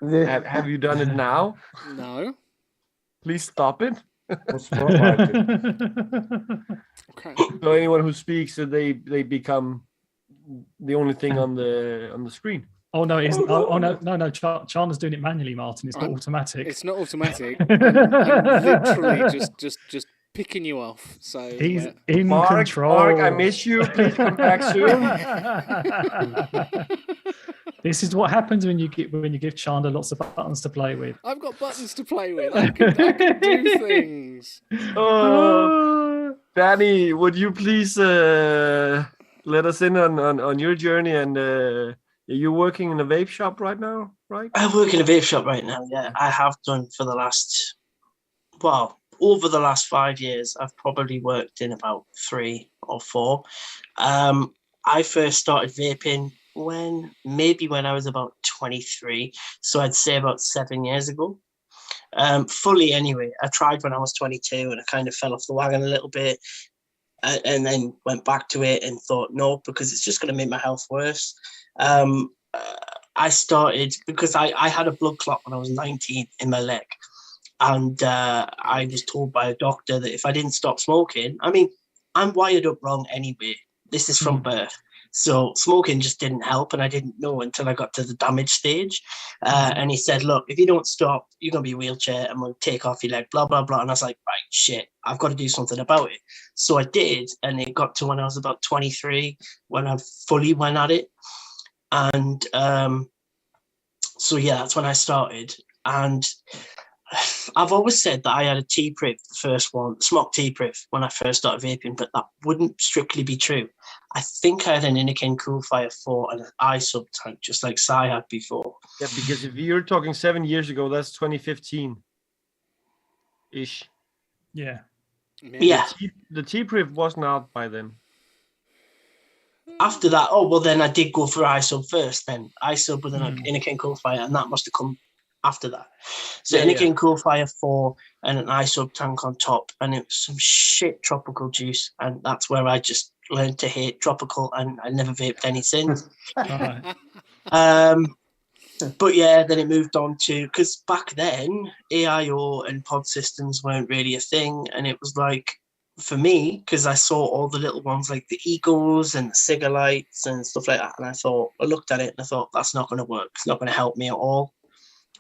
S4: Have you done it now?
S2: No.
S4: Please stop it.
S2: Okay.
S4: So anyone who speaks, they become the only thing on the screen.
S3: Oh no, it isn't. Oh no. Chandler's doing it manually, Martin. It's not automatic.
S2: It's not automatic. I'm literally just picking you off. So
S3: he's in control.
S4: Mark, I miss you. Please come back soon.
S3: This is what happens when you give Chandler lots of buttons to play with.
S2: I've got buttons to play with. I can do things.
S4: Danny, would you please let us in on your journey and You're working in a vape shop right now, right?
S6: I work in a vape shop right now. Yeah, I have done for the last, well, over the last 5 years. I've probably worked in about 3 or 4. I first started vaping when I was about 23. So I'd say about 7 years ago. Fully anyway. I tried when I was 22 and I kind of fell off the wagon a little bit, and then went back to it and thought no, because it's just going to make my health worse. I started because I had a blood clot when I was 19 in my leg, and I was told by a doctor that if I didn't stop smoking, I mean, I'm wired up wrong anyway. This is from birth. So smoking just didn't help, and I didn't know until I got to the damage stage. And he said, look, if you don't stop, you're going to be a wheelchair and we'll take off your leg, blah, blah, blah. And I was like, right, shit, I've got to do something about it. So I did, and it got to when I was about 23 when I fully went at it. And so, yeah, that's when I started. And I've always said that I had a T-Priv, the first one, Smock T-Priv, when I first started vaping, but that wouldn't strictly be true. I think I had an Innokin Coolfire 4 and an iSub tank, just like Sai had before.
S4: Yeah, because if you're talking 7 years ago, that's 2015-ish.
S3: Yeah.
S6: Yeah.
S4: The T-Priv wasn't out by then.
S6: After that, then I did go for iSub first then. iSub with an Innokin Coolfire, and that must have come after that. So Innokin Coolfire 4 and an iSub tank on top, and it was some shit tropical juice, and that's where I just learned to hate tropical, and I never vaped any since. But yeah, then it moved on to, because back then AIO and pod systems weren't really a thing, and it was like, for me, because I saw all the little ones like the Egos and the Cigarlights and stuff like that, and I looked at it and I thought, that's not going to work. It's not going to help me at all.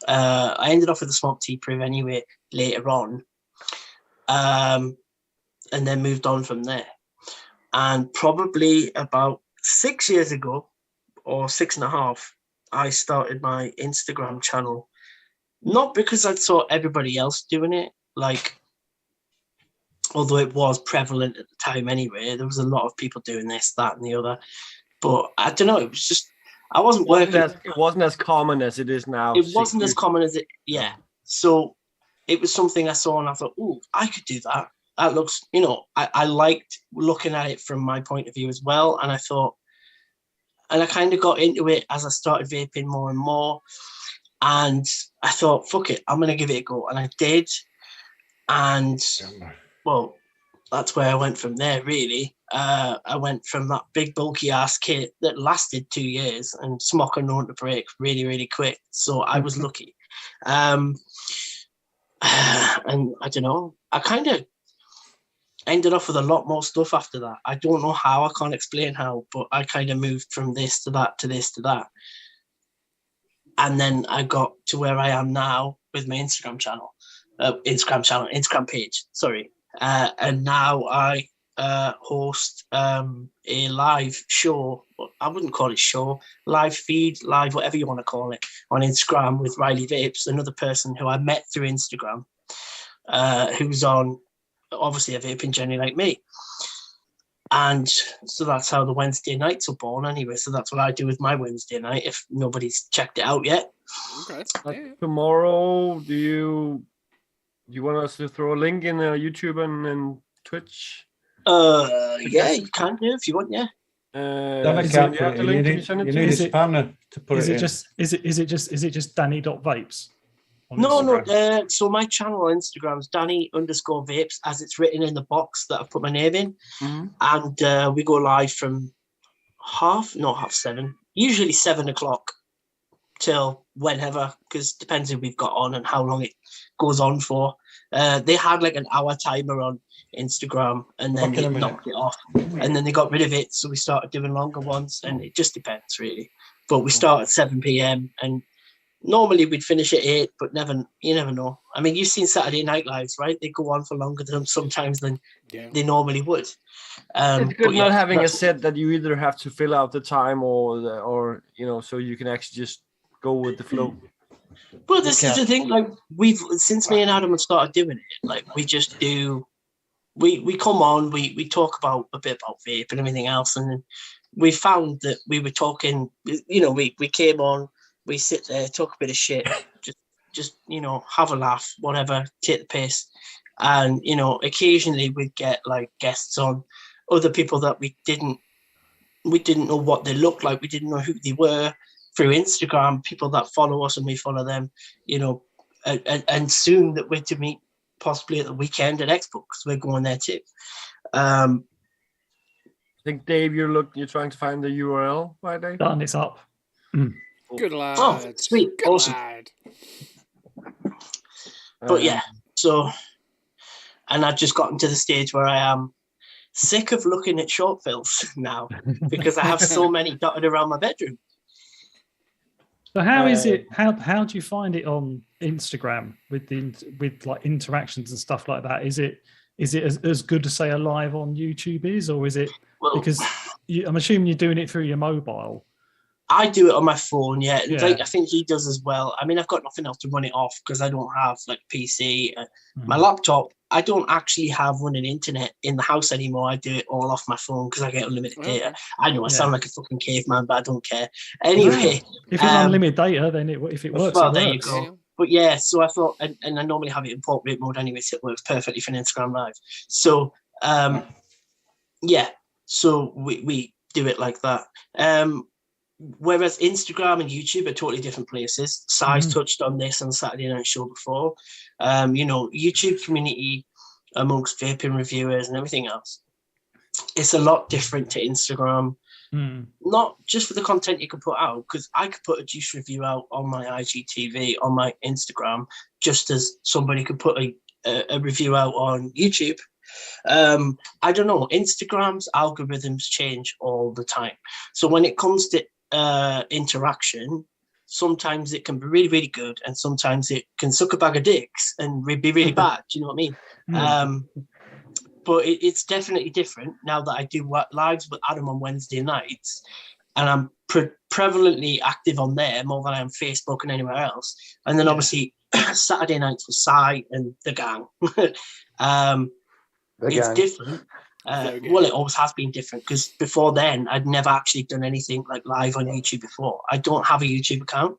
S6: I ended off with the Smock T-Priv anyway later on, and then moved on from there. And probably about 6 years ago, or 6.5, I started my Instagram channel. Not because I saw everybody else doing it, like, although it was prevalent at the time anyway. There was a lot of people doing this, that, and the other. But I don't know, it was just, I wasn't working.
S4: It wasn't as common as it is now.
S6: It wasn't as common as it, yeah. So it was something I saw and I thought, oh, I could do that. That looks, I liked looking at it from my point of view as well. And I thought, and I kind of got into it as I started vaping more and more. And I thought, fuck it, I'm going to give it a go. And I did. And, well, that's where I went from there, really. I went from that big bulky ass kit that lasted 2 years and smoking known to break really, really quick. So I was lucky. And I don't know, I kind of ended off with a lot more stuff after that. I don't know how, I can't explain how, but I kind of moved from this to that to this to that. And then I got to where I am now with my Instagram page, sorry. And now I host a live show. I wouldn't call it show, live feed, live, whatever you want to call it, on Instagram with Riley Vapes, another person who I met through Instagram, who's on obviously a vaping journey like me. And so that's how the Wednesday nights are born anyway. So that's what I do with my Wednesday night, if nobody's checked it out yet.
S2: Okay. Yeah.
S4: Tomorrow, do you want us to throw a link in YouTube and Twitch?
S6: Yeah, you can do if you want, yeah.
S5: You need a spanner to put it in.
S3: Is it just Danny.vapes?
S6: No. So my channel on Instagram is Danny_vapes, as it's written in the box that I've put my name in.
S4: Mm-hmm.
S6: And we go live from 7:30, usually 7 o'clock till whenever, because depends who we've got on and how long it goes on for. They had like an hour timer on Instagram, and then they knocked it off, and then they got rid of it, so we started doing longer ones, and it just depends really. But we start at 7 p.m. and normally we'd finish at 8, but you never know. I mean, you've seen Saturday Night Lives, right? They go on for longer sometimes than they normally would.
S4: It's good not having a set that you either have to fill out the time or so you can actually just go with the flow.
S6: Well, this is the thing. Like, since me and Adam have started doing it, like, we just do. We come on, we talk about a bit about vape and everything else, and then we found that we were talking, we came on, we sit there, talk a bit of shit, just have a laugh, whatever, take the piss. And, occasionally we'd get like guests on, other people that we didn't know what they looked like. We didn't know who they were through Instagram, people that follow us and we follow them, and soon that we're to meet possibly at the weekend at Expo because we're going there too.
S4: I think, Dave, you're trying to find the URL, right, Dave?
S3: Done, it's up.
S2: Good lad.
S6: Oh, sweet.
S2: Good
S6: Awesome.
S2: lad.
S6: But yeah, so, and I've just gotten to the stage where I am sick of looking at short films now because I have so many dotted around my bedroom.
S3: So how is it? How do you find it on Instagram with like interactions and stuff like that? Is it as good to say a live on YouTube is, or is it because I'm assuming you're doing it through your mobile?
S6: I do it on my phone, yeah. Like, I think he does as well. I mean, I've got nothing else to run it off because I don't have like PC. My laptop, I don't actually have running internet in the house anymore. I do it all off my phone because I get unlimited data. I know I sound like a fucking caveman, but I don't care. Anyway.
S3: If it's unlimited data, then if it works,
S6: well,
S3: it
S6: there
S3: works.
S6: you go. But yeah, so I thought, and I normally have it in portrait mode anyway, so it works perfectly for an Instagram Live. So, so we do it like that. Whereas Instagram and YouTube are totally different places. Size touched on this on Saturday Night Show before. YouTube community amongst vaping reviewers and everything else, it's a lot different to Instagram. Not just for the content you can put out, because I could put a juice review out on my IGTV, on my Instagram, just as somebody could put a review out on YouTube. I don't know. Instagram's algorithms change all the time. So when it comes to interaction, sometimes it can be really, really good, and sometimes it can suck a bag of dicks and be really bad. Do you know what I mean? But it's definitely different now that I do lives with Adam on Wednesday nights, and I'm prevalently active on there more than I am Facebook and anywhere else. And then obviously Saturday nights with Sai and the gang. It's different. Well, it always has been different because before then I'd never actually done anything like live on YouTube before. I don't have a YouTube account.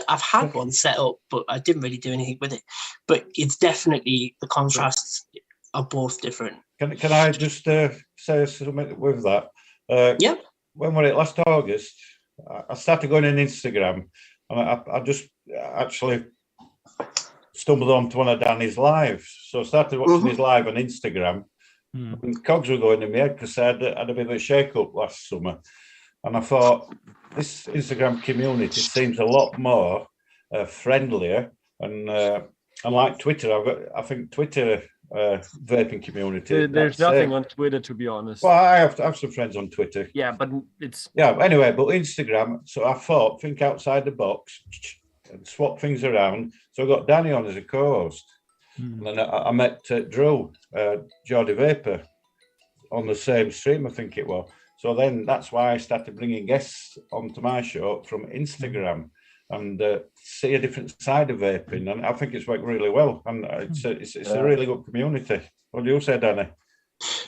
S6: I've had one set up, but I didn't really do anything with it. But it's definitely, the contrasts are both different.
S5: Can I just say something with that?
S6: Yeah.
S5: When was it? Last August, I started going on Instagram, and I just actually stumbled onto one of Danny's lives. So I started watching his live on Instagram. And cogs were going in my head because I had a bit of a shake-up last summer. And I thought, this Instagram community seems a lot more friendlier. And like Twitter, I think Twitter vaping community.
S4: There's nothing on Twitter, to be honest.
S5: Well, I have some friends on Twitter.
S4: Yeah, but it's...
S5: Yeah, anyway, but Instagram, so I thought, think outside the box and swap things around. So I got Danny on as a co-host. And then I met Drew, Geordie Vapor, on the same stream, I think it was. So then that's why I started bringing guests onto my show from Instagram and see a different side of vaping. And I think it's worked really well. And it's a really good community. What do you say, Danny?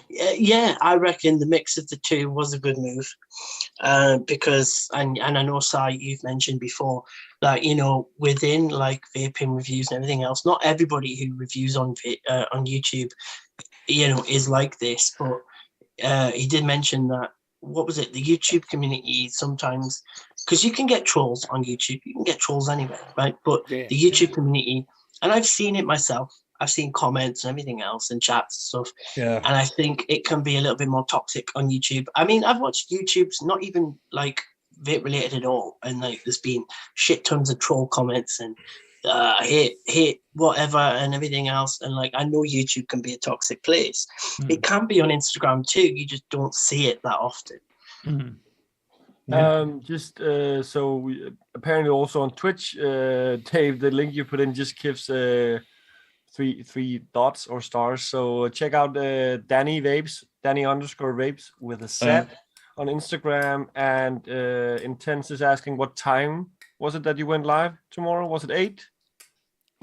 S6: Yeah, I reckon the mix of the two was a good move because, and I know, Sai, you've mentioned before that, within like vaping reviews and everything else, not everybody who reviews on YouTube, is like this. But he did mention that, what was it? The YouTube community sometimes, because you can get trolls on YouTube, you can get trolls anywhere, right? But the YouTube community, and I've seen it myself, I've seen comments and everything else and chats and stuff. Yeah. And I think it can be a little bit more toxic on YouTube. I mean, I've watched YouTube's not even like vape related at all. And like there's been shit tons of troll comments and hate whatever and everything else. And like, I know YouTube can be a toxic place. It can be on Instagram too. You just don't see it that often.
S4: So we, apparently also on Twitch, Dave, the link you put in just gives three dots or stars. So check out Danny _Vapes with a Z on Instagram. And Intense is asking, what time was it that you went live tomorrow? Was it 8?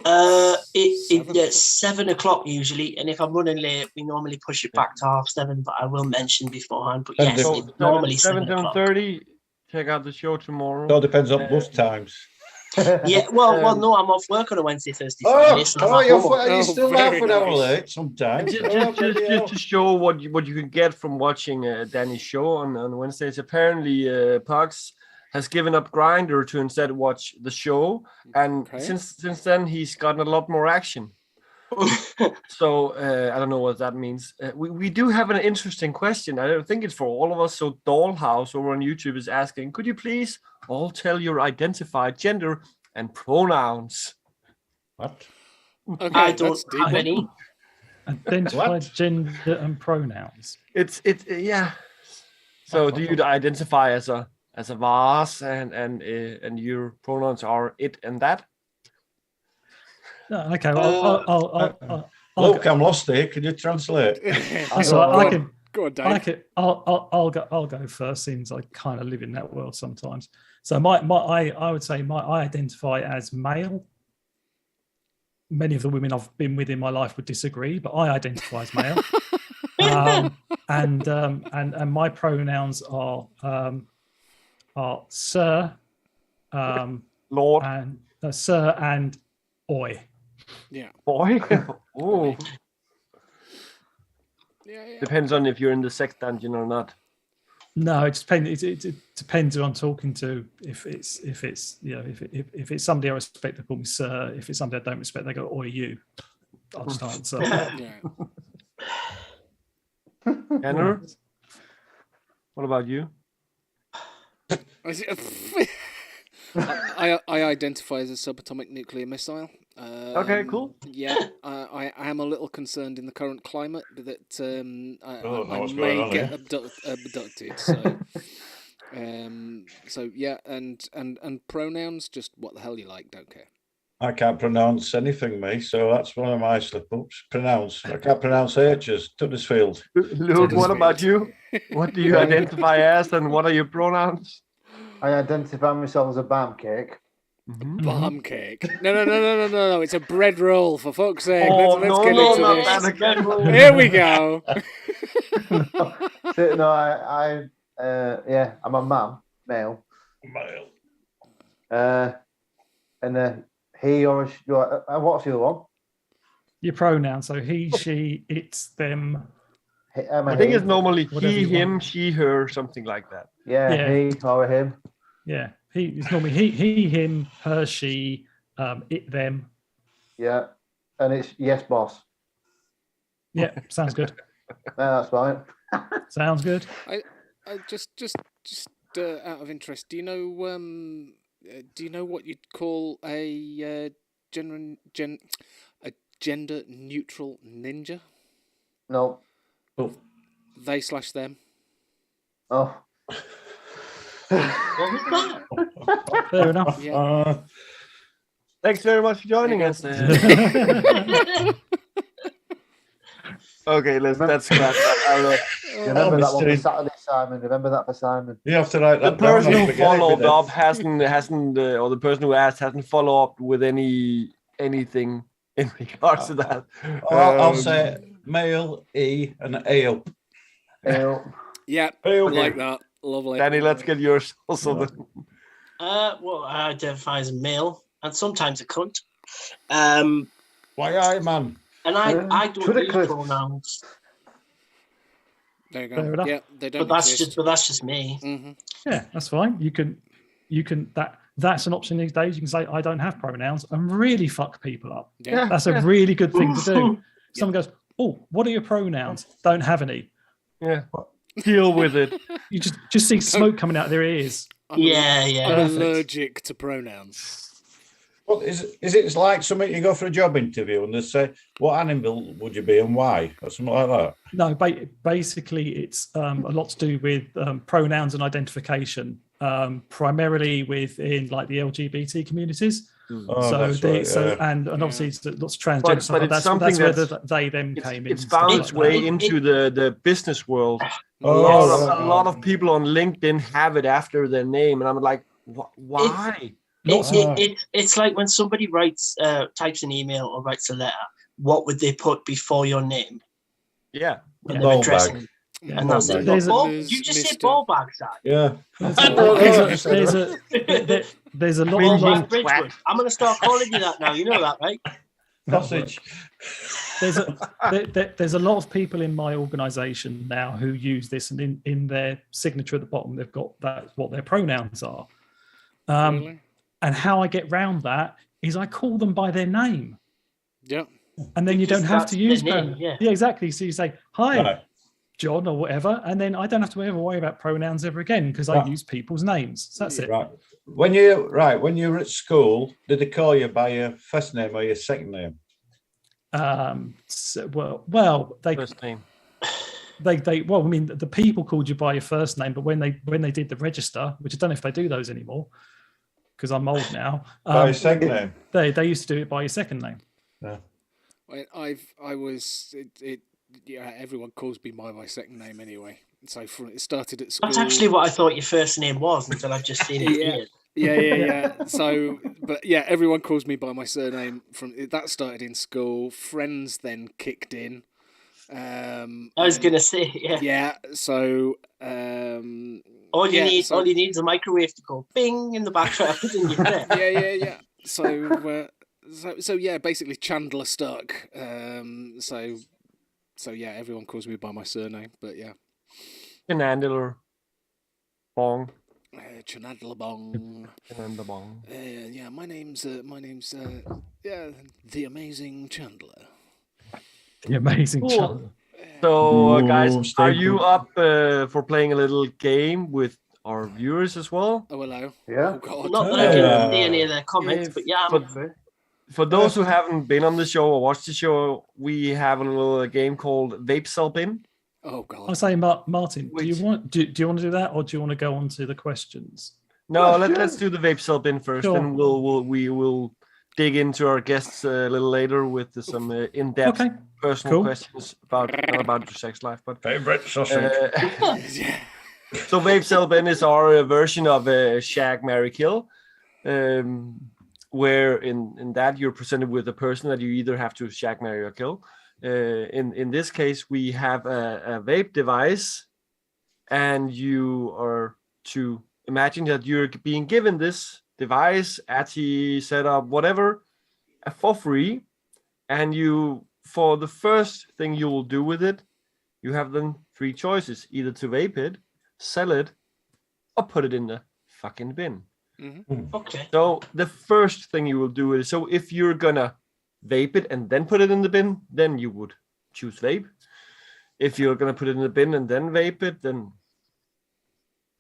S6: It's 7 o'clock usually, and if I'm running late, we normally push it back to 7:30. But I will mention beforehand. But yes,
S5: So
S6: it's normally 7 o'clock.
S4: 7:30. Check out the show tomorrow.
S5: It all depends on bus times.
S6: Yeah, well, no, I'm off work on a Wednesday, Thursday,
S5: Oh,
S6: Friday. So I'm at home.
S5: you're still there for an hour
S2: nice.
S5: late sometimes.
S4: Just to show what you can get from watching Danny's show on Wednesdays. Apparently, Pugs has given up Grinder to instead watch the show, and since then he's gotten a lot more action. So I don't know what that means. We do have an interesting question. I don't think it's for all of us. So Dollhouse over on YouTube is asking, could you please all tell your identified gender and pronouns?
S5: What?
S2: Okay,
S6: I don't
S2: that's deep.
S6: have any.
S3: Identified gender and pronouns.
S4: It's yeah. So do you identify as a Vars and your pronouns are it and that?
S3: No, okay, well, I'll
S5: Look, I'm lost here. Can you translate?
S3: so I can.
S2: Go on, Dave.
S3: I'll go first, since I kind of live in that world sometimes. So I would say I identify as male. Many of the women I've been with in my life would disagree, but I identify as male. And my pronouns are sir,
S4: Lord,
S3: and sir and oi.
S2: Yeah.
S4: boy. Oh,
S2: Yeah.
S4: depends on if you're in the sex dungeon or not.
S3: No, it depends. It depends who I'm talking to. If it's if it's somebody I respect, they call me sir. If it's somebody I don't respect, they go oi you. I'll just answer.
S2: Yeah.
S4: Henner, what about you?
S2: I identify as a subatomic nuclear missile.
S4: Okay, cool.
S2: Yeah, I am a little concerned in the current climate that I
S5: what's
S2: may
S5: going on
S2: get
S5: here?
S2: abducted. So yeah, and pronouns, just what the hell you like, don't care.
S5: I can't pronounce anything, me, so that's one of my slip-ups. I can't pronounce H's. Tuddersfield.
S4: Luke, what about you? What do you identify as, and what are your pronouns?
S1: I identify myself as a bam cake.
S2: Bum cake. No. It's a bread roll, for fuck's sake.
S4: Oh,
S2: Let's
S4: no,
S2: get
S4: no,
S2: into
S4: not
S2: this.
S4: that again.
S2: Here we go.
S1: Yeah, I'm a man, male. And he or what's the other one?
S3: Your pronoun. So he, she, it's, them.
S4: I think it's normally
S3: Whatever
S4: he,
S3: you
S4: him,
S3: want.
S4: she, her, something like that.
S1: Yeah, he or him.
S3: Yeah, it's normally he, him, her, she, it, them.
S1: Yeah, and it's yes, boss.
S3: Yeah, sounds good.
S1: No, that's fine.
S3: Sounds good.
S2: I just out of interest, do you know what you'd call a gender neutral ninja?
S1: No.
S5: Oh.
S2: They/them.
S1: Oh.
S3: Fair enough.
S2: Yeah.
S4: Thanks very much for joining us. Okay, that's scratch that.
S1: Remember that one for Saturday, Simon. Remember that for Simon.
S5: You have to write
S4: The
S5: that down.
S4: person
S5: I'll
S4: who
S5: forget it
S4: followed
S5: then.
S4: up hasn't, or the person who asked hasn't followed up with anything in regards to that.
S5: I'll say male, E, and ale.
S2: Yeah,
S5: Ale.
S2: like that. Lovely.
S4: Danny, let's get yours also. Then.
S6: Well, I identify as a male and sometimes a cunt.
S5: Why, aye, man.
S6: And I don't use
S1: Cliff.
S6: pronouns,
S2: There you
S3: Fair
S2: go.
S3: enough.
S2: Yeah, they don't
S6: but that's
S2: exist.
S6: just me.
S2: Mhm.
S3: Yeah, that's fine. You can that's an option these days. You can say I don't have pronouns and really fuck people up.
S2: Yeah.
S3: That's a really good thing to do. Someone goes, "Oh, what are your pronouns?" Don't have any.
S4: Yeah, deal with it.
S3: You just see smoke coming out of their ears.
S2: I'm
S6: Yeah.
S2: allergic to pronouns.
S5: Well, is it like something you go for a job interview and they say, what animal would you be and why? Or something like that?
S3: No, basically it's a lot to do with pronouns and identification, primarily within like the LGBT communities.
S5: Oh,
S3: So
S5: that's right, yeah.
S3: and obviously it's lots of transgender
S4: But
S3: stuff.
S4: it's
S3: That's
S4: something
S3: where
S4: that's-
S3: they them came in.
S4: It's
S3: and stuff
S4: found
S3: like
S4: its way
S3: that.
S4: into the business world.
S5: Oh,
S4: A lot of people on LinkedIn have it after their name, and I'm like, why?
S6: It's like when somebody types an email or writes a letter, what would they put before your name?
S4: Yeah.
S6: When
S5: Ball
S6: they're addressing
S5: bag.
S6: you?
S3: Yeah.
S6: And that's it.
S3: There's a-
S6: Did you just say
S2: Mr.
S6: ball bag, Zach?
S5: Yeah.
S3: There's a lot
S6: Ball
S3: of
S6: bag Bridgewood. I'm going to start calling you that now. You know that, right?
S5: Sausage.
S3: there's a lot of people in my organisation now who use this, and in their signature at the bottom they've got that what their pronouns are.
S2: Really?
S3: And how I get round that is I call them by their name.
S2: Yeah.
S3: And then you
S6: Because
S3: don't have
S6: that's
S3: to use
S6: their name,
S3: pronouns.
S6: yeah.
S3: Exactly. So you say, hi,
S5: Right.
S3: John, or whatever, and then I don't have to ever worry about pronouns ever again because I
S5: Right.
S3: use people's names. So that's it.
S5: Right. When you were at school, did they call you by your first name or your second name?
S3: They
S4: First name.
S3: well, I mean, the people called you by your first name, but when they did the register, which I don't know if they do those anymore because I'm old now.
S5: By your second name.
S3: They used to do it by your second name.
S5: Yeah.
S2: Everyone calls me by my second name anyway. So it started at school.
S6: That's actually what I thought your first name was until I've just seen it here.
S2: Yeah. So, but yeah, everyone calls me by my surname. That started in school. Friends then kicked in.
S6: I was gonna say, yeah.
S2: Yeah. So,
S6: all you need is a microwave to go bing in the background and you're there.
S2: Yeah. So yeah, basically Chandler Stark. So yeah, everyone calls me by my surname, but yeah.
S4: Chandler Bong.
S2: Chandler Bong.
S4: Chandler Bong.
S2: Yeah, my name's the amazing Chandler.
S3: The amazing Chandler.
S4: So, guys,
S5: stay
S4: are you
S5: cool.
S4: up for playing a little game with our viewers as well?
S2: Oh, hello.
S1: Yeah.
S2: Oh, God.
S6: Not that I can see any of their comments, but yeah, I'm up for it.
S4: For those who haven't been on the show or watched the show, we have a little game called Vape Bin.
S2: Oh, God.
S3: I was saying, Martin, do you want to do that, or do you want to go on to the questions?
S4: No, let's do the Vape Bin first,
S3: Sure.
S4: and we will dig into our guests a little later with some in-depth
S3: Okay.
S4: personal
S3: Cool.
S4: questions not about your sex life, but
S5: Favorite sausage.
S2: Yeah.
S4: so Vape Bin is our version of a Shag, Marry, Kill, where in that you're presented with a person that you either have to shag, marry, or kill. In this case, we have a vape device, and you are to imagine that you're being given this device, ATI, setup, whatever, for free, and for the first thing you will do with it, you have then three choices: either to vape it, sell it, or put it in the fucking bin.
S2: Mm-hmm.
S6: Okay.
S4: So the first thing you will do is, so if you're gonna vape it and then put it in the bin, then you would choose vape. If you're gonna put it in the bin and then vape it, then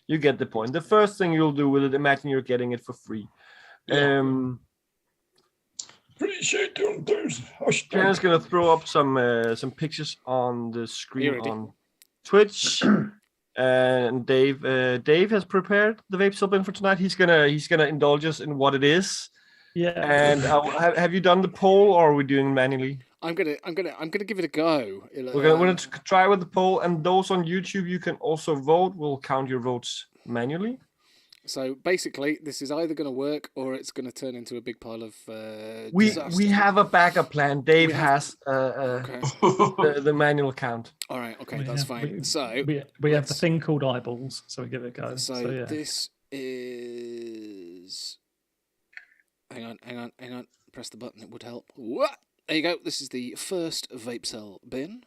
S4: you get the point. The first thing you'll do with it, imagine you're getting it for free.
S6: Yeah.
S5: Appreciate doing things.
S4: Jan's gonna throw up some pictures on the screen
S2: You ready?
S4: on Twitch. And Dave has prepared the vape bin for tonight. He's gonna indulge us in what it is.
S3: Yeah.
S4: And have you done the poll, or are we doing it manually?
S2: I'm gonna give it a go.
S4: We're gonna try with the poll, and those on YouTube, you can also vote. We'll count your votes manually.
S2: So basically, this is either going to work or it's going to turn into a big pile of
S4: We
S2: disaster.
S4: have a backup plan. Dave
S2: We have-
S4: has
S2: Okay.
S4: the manual count.
S2: All right. Okay,
S3: We
S2: that's
S3: have-
S2: fine. So
S3: we have the
S2: let's-
S3: thing called eyeballs, so we give it a go.
S2: So
S3: So yeah.
S2: this is. Hang on. Press the button. It would help. What? There you go. This is the first vape cell bin.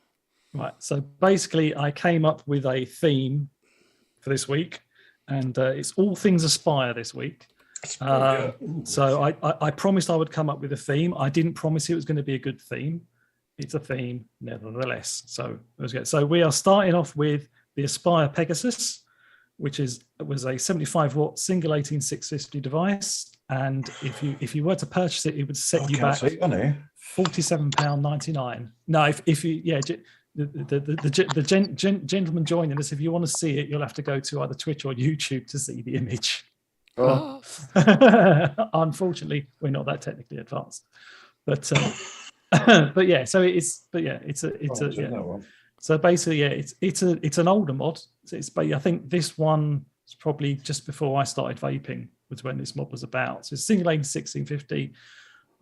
S3: Right. So basically, I came up with a theme for this week, and it's all things Aspire this week. So I promised I would come up with a theme. I didn't promise it was going to be a good theme. It's a theme, nevertheless. So let's go. So we are starting off with the Aspire Pegasus, which was a 75 watt single 18650 device. And if you were to purchase it, it would set you back £47.99. No, if you the gentleman joining us, if you want to see it, you'll have to go to either Twitch or YouTube to see the image.
S1: Oh.
S3: Unfortunately, we're not that technically advanced, but yeah. So it's a. So basically, yeah, it's an older mod. So I think this one is probably just before I started vaping, was when this mod was about. So single lane 1650,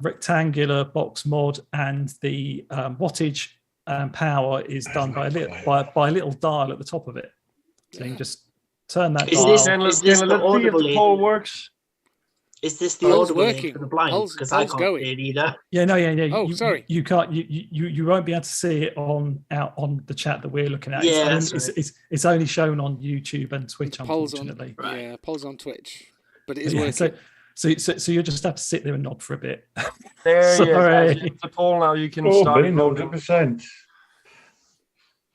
S3: rectangular box mod, and the wattage and power is done by a little dial at the top of it. So you can just turn that dial.
S6: Is this the
S4: let's see if
S6: audible
S4: the poll works.
S6: Is this the
S2: Polls
S6: audible
S2: working.
S6: for the blind?
S2: Polls
S6: Because I can't
S2: going.
S6: see it either.
S3: Yeah, no, yeah.
S2: Oh, sorry.
S3: You can't. You won't be able to see it out on the chat that we're looking at.
S6: Yeah,
S3: it's only shown on YouTube and Twitch,
S2: Polls
S3: unfortunately.
S2: on polls on Twitch, but it is
S3: Yeah,
S2: working.
S3: so you'll just have to sit there and nod for a bit.
S4: There,
S3: Sorry.
S4: yes. It's a poll now. You can
S5: Oh,
S4: start.
S5: bin, 100%.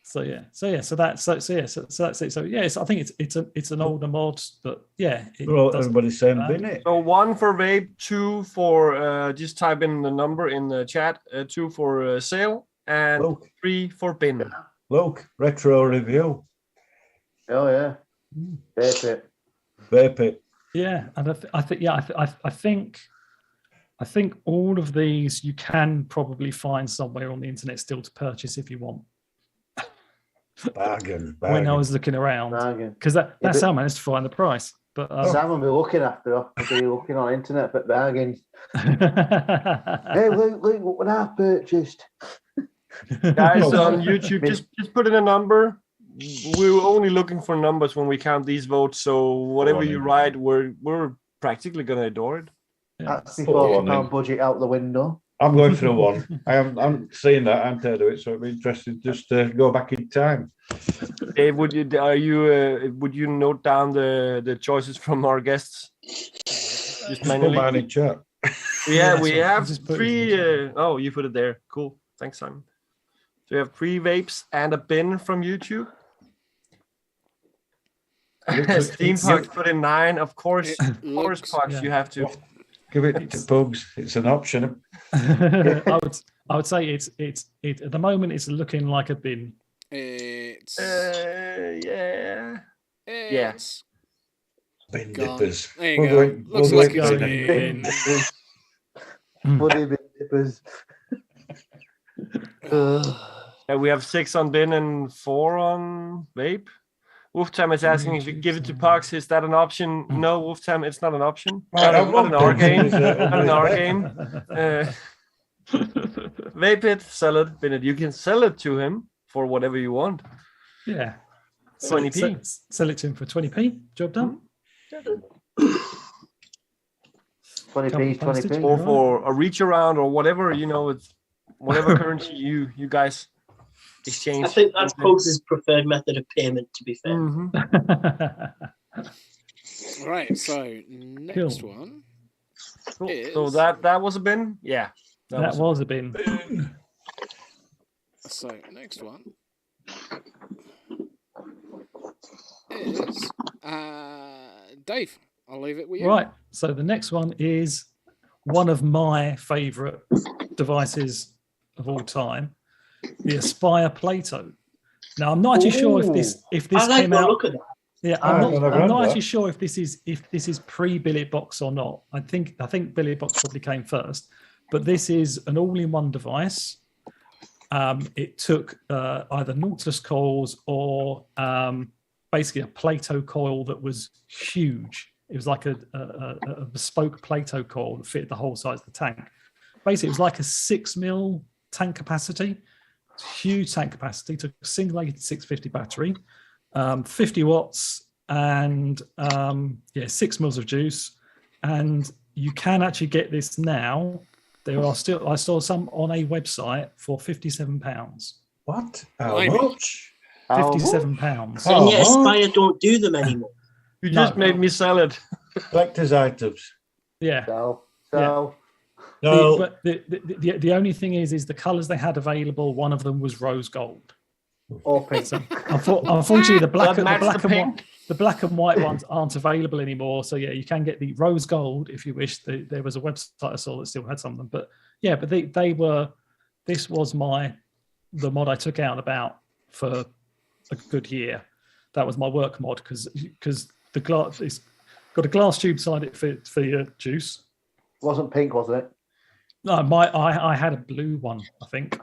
S3: So that's it. So yes, I think it's an older mod, but yeah.
S5: Well, everybody's saying bin it.
S4: So 1 for vape, 2 for just type in the number in the chat, 2 for sale, and
S5: Look.
S4: 3 for bin.
S5: Look, retro review.
S1: Oh yeah. Vape it.
S5: Vape it.
S3: Yeah, and I think all of these you can probably find somewhere on the internet still to purchase if you want.
S5: Bargain.
S3: When I was looking around, because that's how I managed to find the price. But
S1: Sam will be looking after. I'll be looking on internet for bargains. Hey, look what I purchased.
S4: Guys on YouTube, just put in a number. We're only looking for numbers when we count these votes. So whatever you write, we're practically gonna adore it.
S1: That's the £40 budget out the window.
S5: I'm going for a 1. I'm seeing that. I'm tired of it, so it'd be interesting just to go back in time.
S4: Dave, would you note down the choices from our guests? Just manually.
S5: In chat.
S4: Yeah, we have 3. Oh, you put it there. Cool. Thanks, Simon. So we have 3 vapes and a bin from YouTube. Steampunk put in 9. Of course, Pugs, you have to.
S5: Give it to Pugs. It's an option.
S3: I would say it's at the moment it's looking like a bin.
S2: It's
S4: Yes.
S5: Bin
S2: gone.
S5: dippers.
S2: There you go. Looks like it's a
S3: bin.
S1: Bloody bin dippers.
S4: We have 6 on bin and 4 on vape. Wolftam is asking if you give it to Pugs, is that an option? No, Wolftam, it's not an option. Not an R game. Not an R game. Vape it, sell it, bin it. You can sell it to him for whatever you want.
S3: Yeah.
S4: 20p.
S3: Sell it to him for 20p. Job done.
S1: 20p, 20p.
S4: Or for a reach around or whatever, it's whatever currency you guys exchange.
S6: I think that's Pugs' preferred method of payment, to be fair.
S2: Right, so next one. Is...
S4: So that was a bin? Yeah.
S3: That was a bin.
S2: So next one is Dave. I'll leave it with you.
S3: Right. So the next one is one of my favourite devices of all time, the Aspire Plato. Now I'm not actually sure if this came out.
S6: Look at that.
S3: Yeah, I'm not actually sure if this is pre-billet box or not. I think billet box probably came first, but this is an all-in-one device. It took either Nautilus coils or basically a Plato coil that was huge. It was like a bespoke Plato coil that fit the whole size of the tank. Basically, it was like a 6 mil tank capacity. Huge tank capacity. Took a single-legged 650 battery, 50 watts, and 6 mils of juice. And you can actually get this now. I saw some on a website for £57.
S5: What? How much?
S3: £57.
S6: And yet Aspire don't do them anymore.
S4: You just made me sell it.
S5: Collector's items.
S3: Yeah.
S1: So.
S5: No.
S3: The only thing is the colours they had available. One of them was rose gold.
S1: Or pink.
S3: So, unfortunately, the black and white ones aren't available anymore. So yeah, you can get the rose gold if you wish. There was a website I saw that still had some of them, but yeah, but they were. This was the mod I took out and about for a good year. That was my work mod because the glass it's got a glass tube side it for your juice.
S1: Wasn't pink, wasn't it?
S3: No, I had a blue one, I think.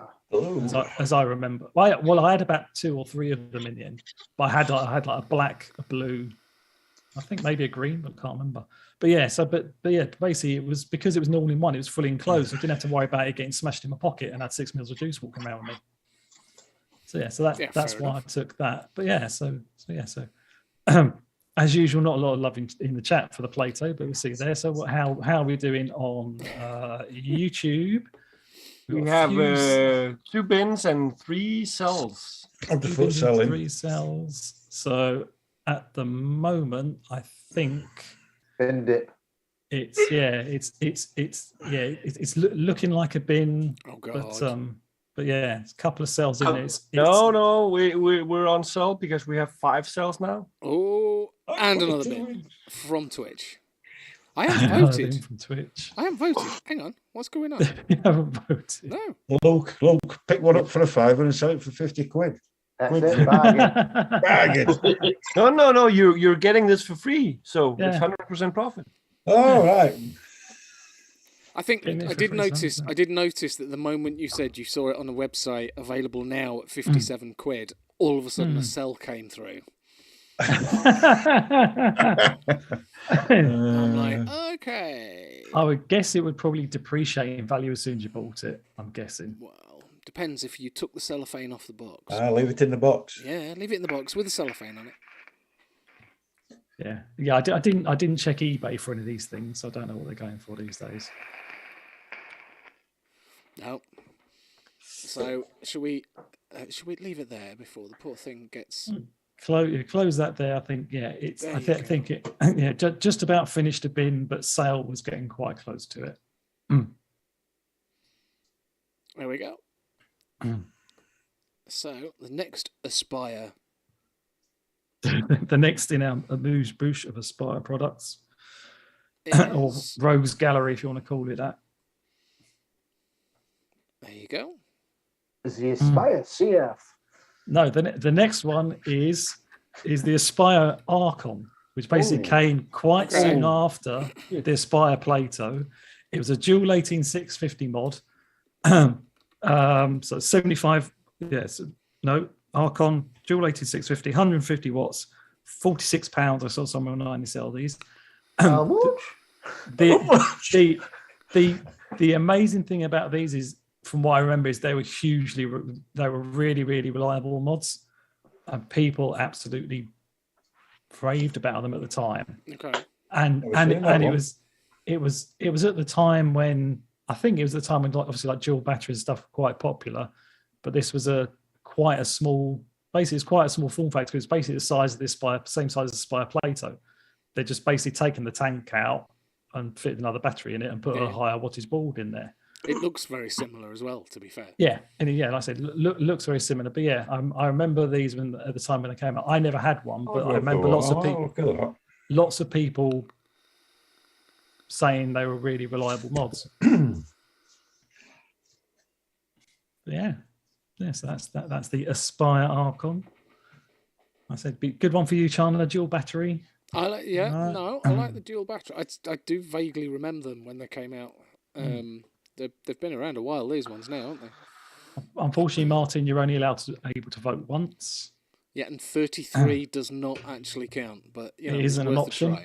S3: As I remember. I had about 2 or 3 of them in the end. But I had like a black, a blue, I think maybe a green, but I can't remember. But yeah, basically it was because it was an all-in-one. It was fully enclosed. So I didn't have to worry about it getting smashed in my pocket, and I had 6 mils of juice walking around with me. So that's why I took that. But yeah, so as usual, not a lot of love in the chat for the Plato, but we'll see there. So how are we doing on YouTube?
S4: We have 2 bins and 3 cells.
S5: Of the foot selling.
S3: 3 cells. So at the moment, I think
S1: Binned it.
S3: It's looking like a bin.
S2: Oh god.
S3: But yeah, it's a couple of cells in there.
S4: No, we're on sale because we have 5 cells now.
S2: Oh, and another bin from Twitch. I haven't voted.
S3: From Twitch.
S2: I haven't voted. Hang on, what's going on?
S3: You haven't voted.
S2: No.
S5: Luke, pick one up for a £5 and sell it for 50 quid.
S1: That's it, bargain.
S5: Bargain.
S4: No, you're getting this for free, so it's 100% profit.
S5: Oh, right.
S2: I think I did notice that the moment you said you saw it on the website available now at 57 quid, all of a sudden a cell came through. I'm like, okay.
S3: I would guess it would probably depreciate in value as soon as you bought it. I'm guessing.
S2: Well, depends if you took the cellophane off the box.
S5: Leave it in the box.
S2: Yeah, leave it in the box with the cellophane on it.
S3: Yeah. I didn't check eBay for any of these things, so I don't know what they're going for these days.
S2: No. So should we leave it there before the poor thing gets
S3: close that there? I think think it just about finished a bin, but sale was getting quite close to it.
S2: There we go. So the next Aspire.
S3: The next in our amuse bouche of Aspire products, or Rogues Gallery, if you want to call it that.
S2: There you go.
S1: The Aspire CF.
S3: No, the next one is the Aspire Arkham, which basically came quite soon after the Aspire Plato. It was a dual 18650 mod. So 75. Archon dual 18650, 150 watts, £46. I saw someone online sell these.
S1: How much?
S3: The amazing thing about these is, from what I remember, is they were really, really reliable mods, and people absolutely raved about them at the time.
S2: Okay.
S3: And it was at the time when obviously dual battery stuff were quite popular, but this was quite a small form factor. It's basically the size of this same size as the Spire Plato. They're just basically taken the tank out and fit another battery in it and put a higher wattage board in there.
S2: It looks very similar as well, to be fair.
S3: Yeah, and like I said, looks very similar. But yeah, I remember these at the time when they came out. I never had one, but I remember lots of people saying they were really reliable mods. So that's the Aspire Archon. I said, be good one for you, Chandler. Dual battery.
S2: I like the dual battery. I do vaguely remember them when they came out. They've been around a while. These ones now, aren't they?
S3: Unfortunately, Martin, you're only able to vote once.
S2: Yeah, and 33 does not actually count, but
S3: it isn't an option.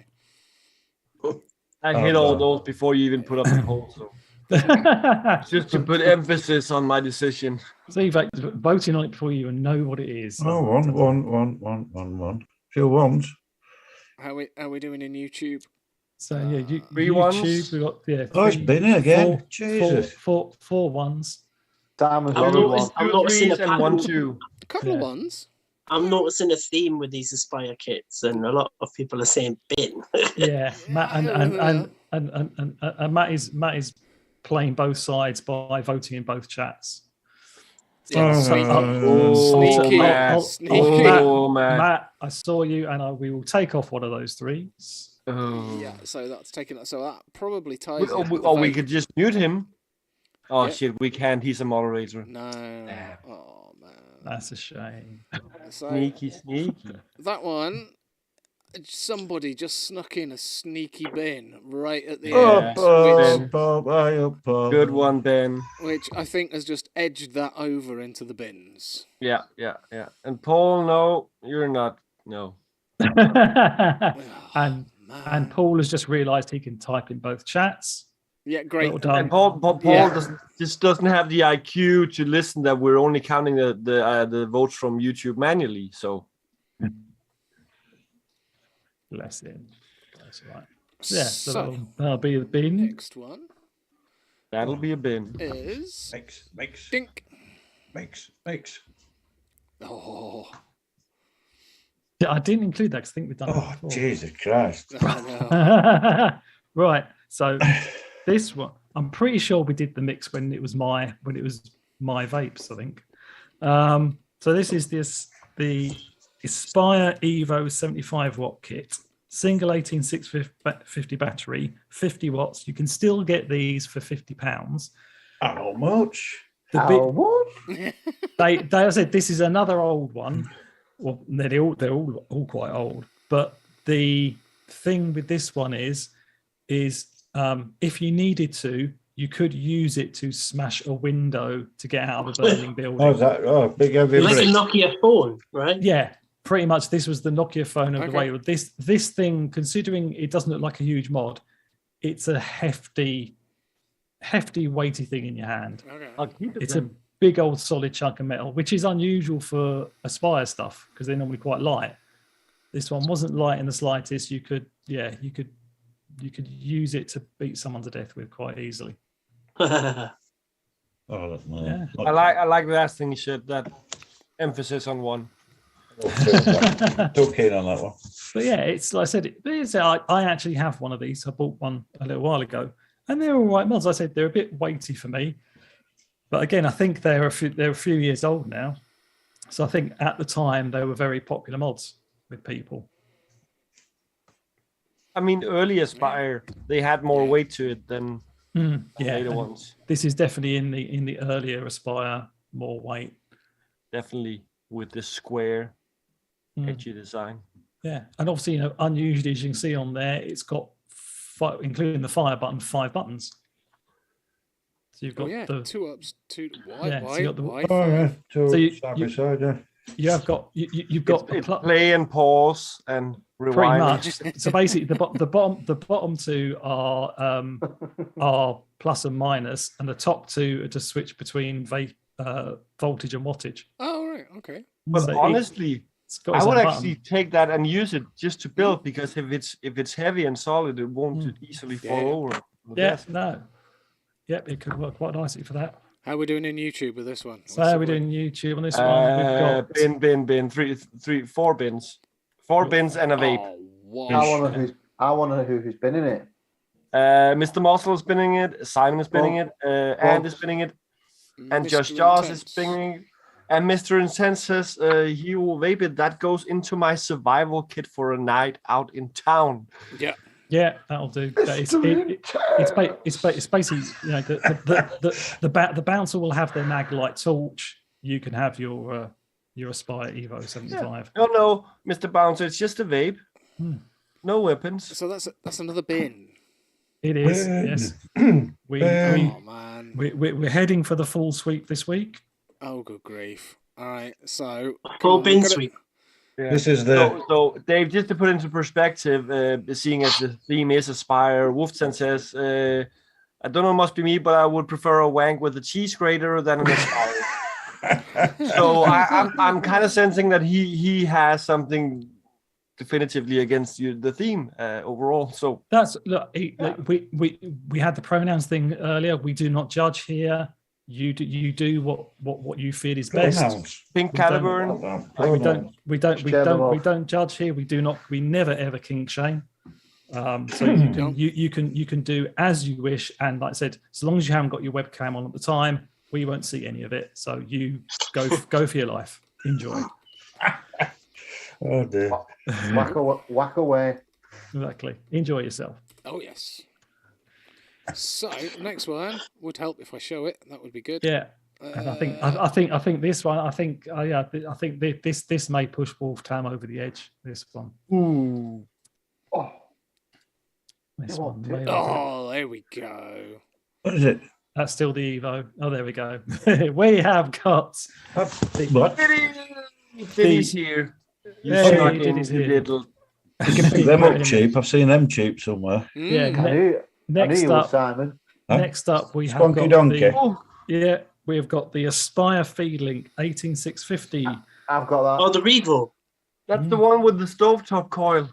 S4: I hit all those before you even put up the poll. So. Just to put emphasis on my decision.
S3: So you're voting on it before you even know what it is.
S5: Oh, one. Few ones.
S2: How are we doing in YouTube?
S3: So yeah,
S4: YouTube.
S3: We got
S5: it's been again. Jesus.
S3: Four ones.
S1: I'm
S6: noticing
S4: and 1, 2.
S2: A couple of ones.
S6: I'm noticing a theme with these Aspire kits, and a lot of people are saying bin.
S3: Yeah, Matt and Matt is playing both sides by voting in both chats.
S2: Yeah,
S3: sneaky.
S4: Matt,
S3: I saw you, and we will take off one of those threes.
S2: Yeah, so that's taking that. So that probably ties.
S4: We could just mute him. Oh shit, we can't. He's a moderator.
S2: No. Oh man,
S3: that's a shame.
S2: So,
S4: sneaky.
S2: That one. Somebody just snuck in a sneaky bin right at the end.
S4: Good one, Ben.
S2: Which I think has just edged that over into the bins.
S4: Yeah. And Paul, no, you're not. No.
S3: and
S2: Man.
S3: Paul has just realised he can type in both chats.
S2: Yeah, great.
S3: Well done.
S4: And Paul
S2: Yeah.
S4: doesn't have the IQ to listen that we're only counting the votes from YouTube manually. So
S3: Bless him. That's right. Yeah, so
S2: So,
S3: that'll be the bin.
S2: next one
S4: that'll be a bin.
S2: is
S5: Makes.
S2: Dink. Oh,
S3: Yeah, I didn't include that because I think we've done it
S5: Oh,
S3: before.
S5: Jesus Christ.
S2: I know.
S3: Right. So this one, I'm pretty sure we did the mix when it was my vapes, I think. So this is the Aspire Evo 75 watt kit, single 18650 battery, 50 watts. You can still get these for £50.
S5: How much?
S1: How much?
S3: I said this is another old one. Well, they're all quite old. But the thing with this one is if you needed to, you could use it to smash a window to get out of a burning building.
S5: Oh, is that big heavy
S6: Like a
S5: brick?
S6: Nokia phone, right?
S3: Yeah, pretty much. This was the Nokia phone of the
S2: Okay.
S3: way. This thing, considering it doesn't look like a huge mod, it's a hefty, weighty thing in your hand.
S2: Okay.
S4: I'll keep it.
S3: It's a big old solid chunk of metal, which is unusual for Aspire stuff because they're normally quite light. This one wasn't light in the slightest. You could use it to beat someone to death with quite easely.
S5: Oh, no.
S3: Yeah.
S4: I like the last thing you said. That emphasis on one.
S5: Too keen on that one.
S3: But yeah, it's like I said. I actually have one of these. I bought one a little while ago, and they're all right mods. I said they're a bit weighty for me, but again, I think they're a few years old now. So I think at the time they were very popular mods with people.
S4: I mean, early Aspire, they had more weight to it than later
S3: and
S4: ones.
S3: this is definitely in the earlier Aspire, more weight.
S4: Definitely with the square,
S3: Mm.
S4: edgy design.
S3: Yeah, and obviously, unusually as you can see on there, it's got including the fire button, 5 buttons. So you've got
S2: Oh yeah,
S3: the
S2: 2 ups, 2. Why?
S3: Yeah, so
S2: Why?
S3: you got the-
S2: Why?
S5: Oh, yeah. Two
S3: So you-
S5: side by side, yeah.
S3: you've got
S4: It's
S3: the
S4: play and pause and
S3: pretty
S4: rewind.
S3: much. So basically, the bottom 2 are plus and minus, and the top 2 are to switch between voltage and wattage.
S2: Oh right. Okay.
S4: But
S3: So
S4: honestly,
S3: it's got
S4: I
S3: its
S4: would
S3: own
S4: actually take that and use it just to build, because if it's heavy and solid, it won't easily fall
S2: Yeah.
S4: over. on the
S3: Yeah,
S4: desk.
S3: no. Yep, it could work quite nicely for that.
S2: How are we doing in YouTube with this one?
S3: So how are we doing YouTube on this one? We've got
S4: Bin, four bins. 4 bins and a vape.
S2: Oh, wow.
S1: I want to know who's been in it.
S4: Mr. Muscle is spinning it, Simon is spinning it, and is spinning it, and
S2: Mr.
S4: Josh Jaws is
S2: Intense.
S4: spinning it. And Mr. Intense says he will vape it. That goes into my survival kit for a night out in town.
S2: Yeah.
S3: Yeah, that'll do. It's basically, the bouncer will have their mag light torch. You can have your Aspire Evo 75.
S4: No, Mr. Bouncer, it's just a vape. No weapons.
S2: So that's another bin.
S3: It is.
S5: Ben.
S3: Yes.
S5: Ben.
S2: Oh man.
S3: We're heading for the full sweep this week.
S2: Oh good grief. All right. So
S6: Full bin sweep.
S4: Yeah.
S5: This is the
S4: So, Dave, just to put into perspective, seeing as the theme is Aspire, Wolfson says, I don't know, it must be me, but I would prefer a wank with a cheese grater than an Aspire. So I'm kind of sensing that he has something definitively against the theme overall. So
S3: That's we had the pronouns thing earlier. We do not judge here. You do what you feel is best.
S5: pronouns.
S4: Pink
S3: We don't-
S4: Caliburn.
S3: We don't judge here. We never ever kink shame. So you can do as you wish, and like I said, as long as you haven't got your webcam on at the time, we won't see any of it. So you go for your life. Enjoy.
S5: Oh dear.
S1: Whack away.
S3: Exactly. Enjoy yourself.
S2: Oh yes. So next one would help if I show it. That would be good.
S3: Yeah. And I think this one. I think this may push Wolf Tam over the edge. This one.
S4: Ooh.
S1: Oh,
S3: This
S1: Oh,
S3: one.
S1: dear.
S3: way over.
S2: Oh, there we go.
S5: What is it?
S3: That's still the Evo. Oh, there we go. We have got
S5: What?
S4: Diddy's here.
S3: Yeah, he did his
S4: you
S3: hit.
S4: little.
S5: You can pick them up cheap. I've seen them cheap somewhere.
S3: Yeah.
S1: I knew you were
S3: Next
S1: Simon.
S3: Next up, we have
S5: Squonky
S3: got
S5: Donkey.
S3: we have got the Aspire Feedlink 18650.
S1: I've got that.
S6: Oh, the Revo.
S4: That's the one with the stovetop coil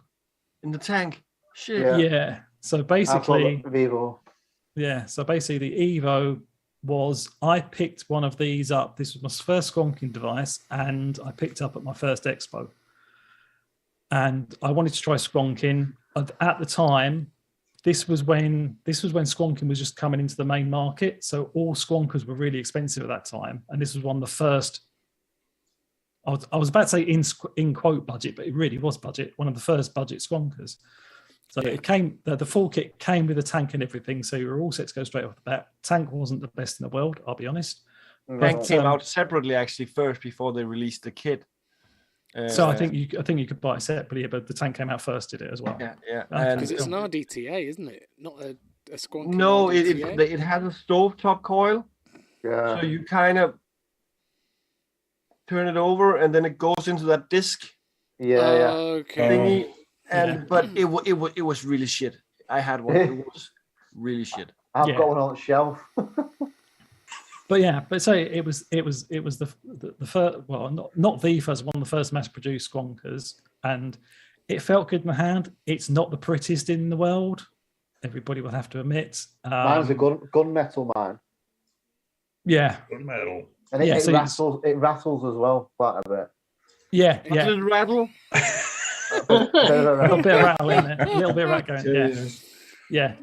S4: in the tank. Shit.
S3: Yeah. So
S1: I've got
S3: basically,
S1: the Vivo.
S3: yeah. So basically, the Evo was I picked one of these up. This was my first squonking device, and I picked up at my first expo. And I wanted to try squonking. At the time, this was when squonking was just coming into the main market. So all squonkers were really expensive at that time, and this was one of the first. I was about to say in quote budget, but it really was budget. One of the first budget squonkers. So it came. The full kit came with a tank and everything. So you were all set to go straight off the bat. Tank wasn't the best in the world, I'll be honest.
S4: Tank came out separately actually first before they released the kit.
S3: So I think you could buy it separately, but the tank came out first, did it as well?
S4: Yeah.
S2: Because it's an RDTA, isn't it? Not a squonky.
S4: No,
S2: RDTA?
S4: it has a stovetop coil.
S1: Yeah.
S4: So you kind of turn it over, and then it goes into that disc
S1: Yeah.
S2: Okay.
S4: thingy. And but it was really shit. I had one. It was really shit.
S1: I've got one on the shelf.
S3: But so it was the first, well, not the first one, the first mass produced squonkers, and it felt good in the hand. It's not the prettiest in the world, everybody will have to admit.
S1: Mine's a gunmetal mine.
S3: Yeah.
S5: Gunmetal.
S1: And it rattles as well quite a bit.
S3: Yeah.
S4: Does it rattle?
S3: A little bit of rattle in there. A little bit of rattle going. Yeah.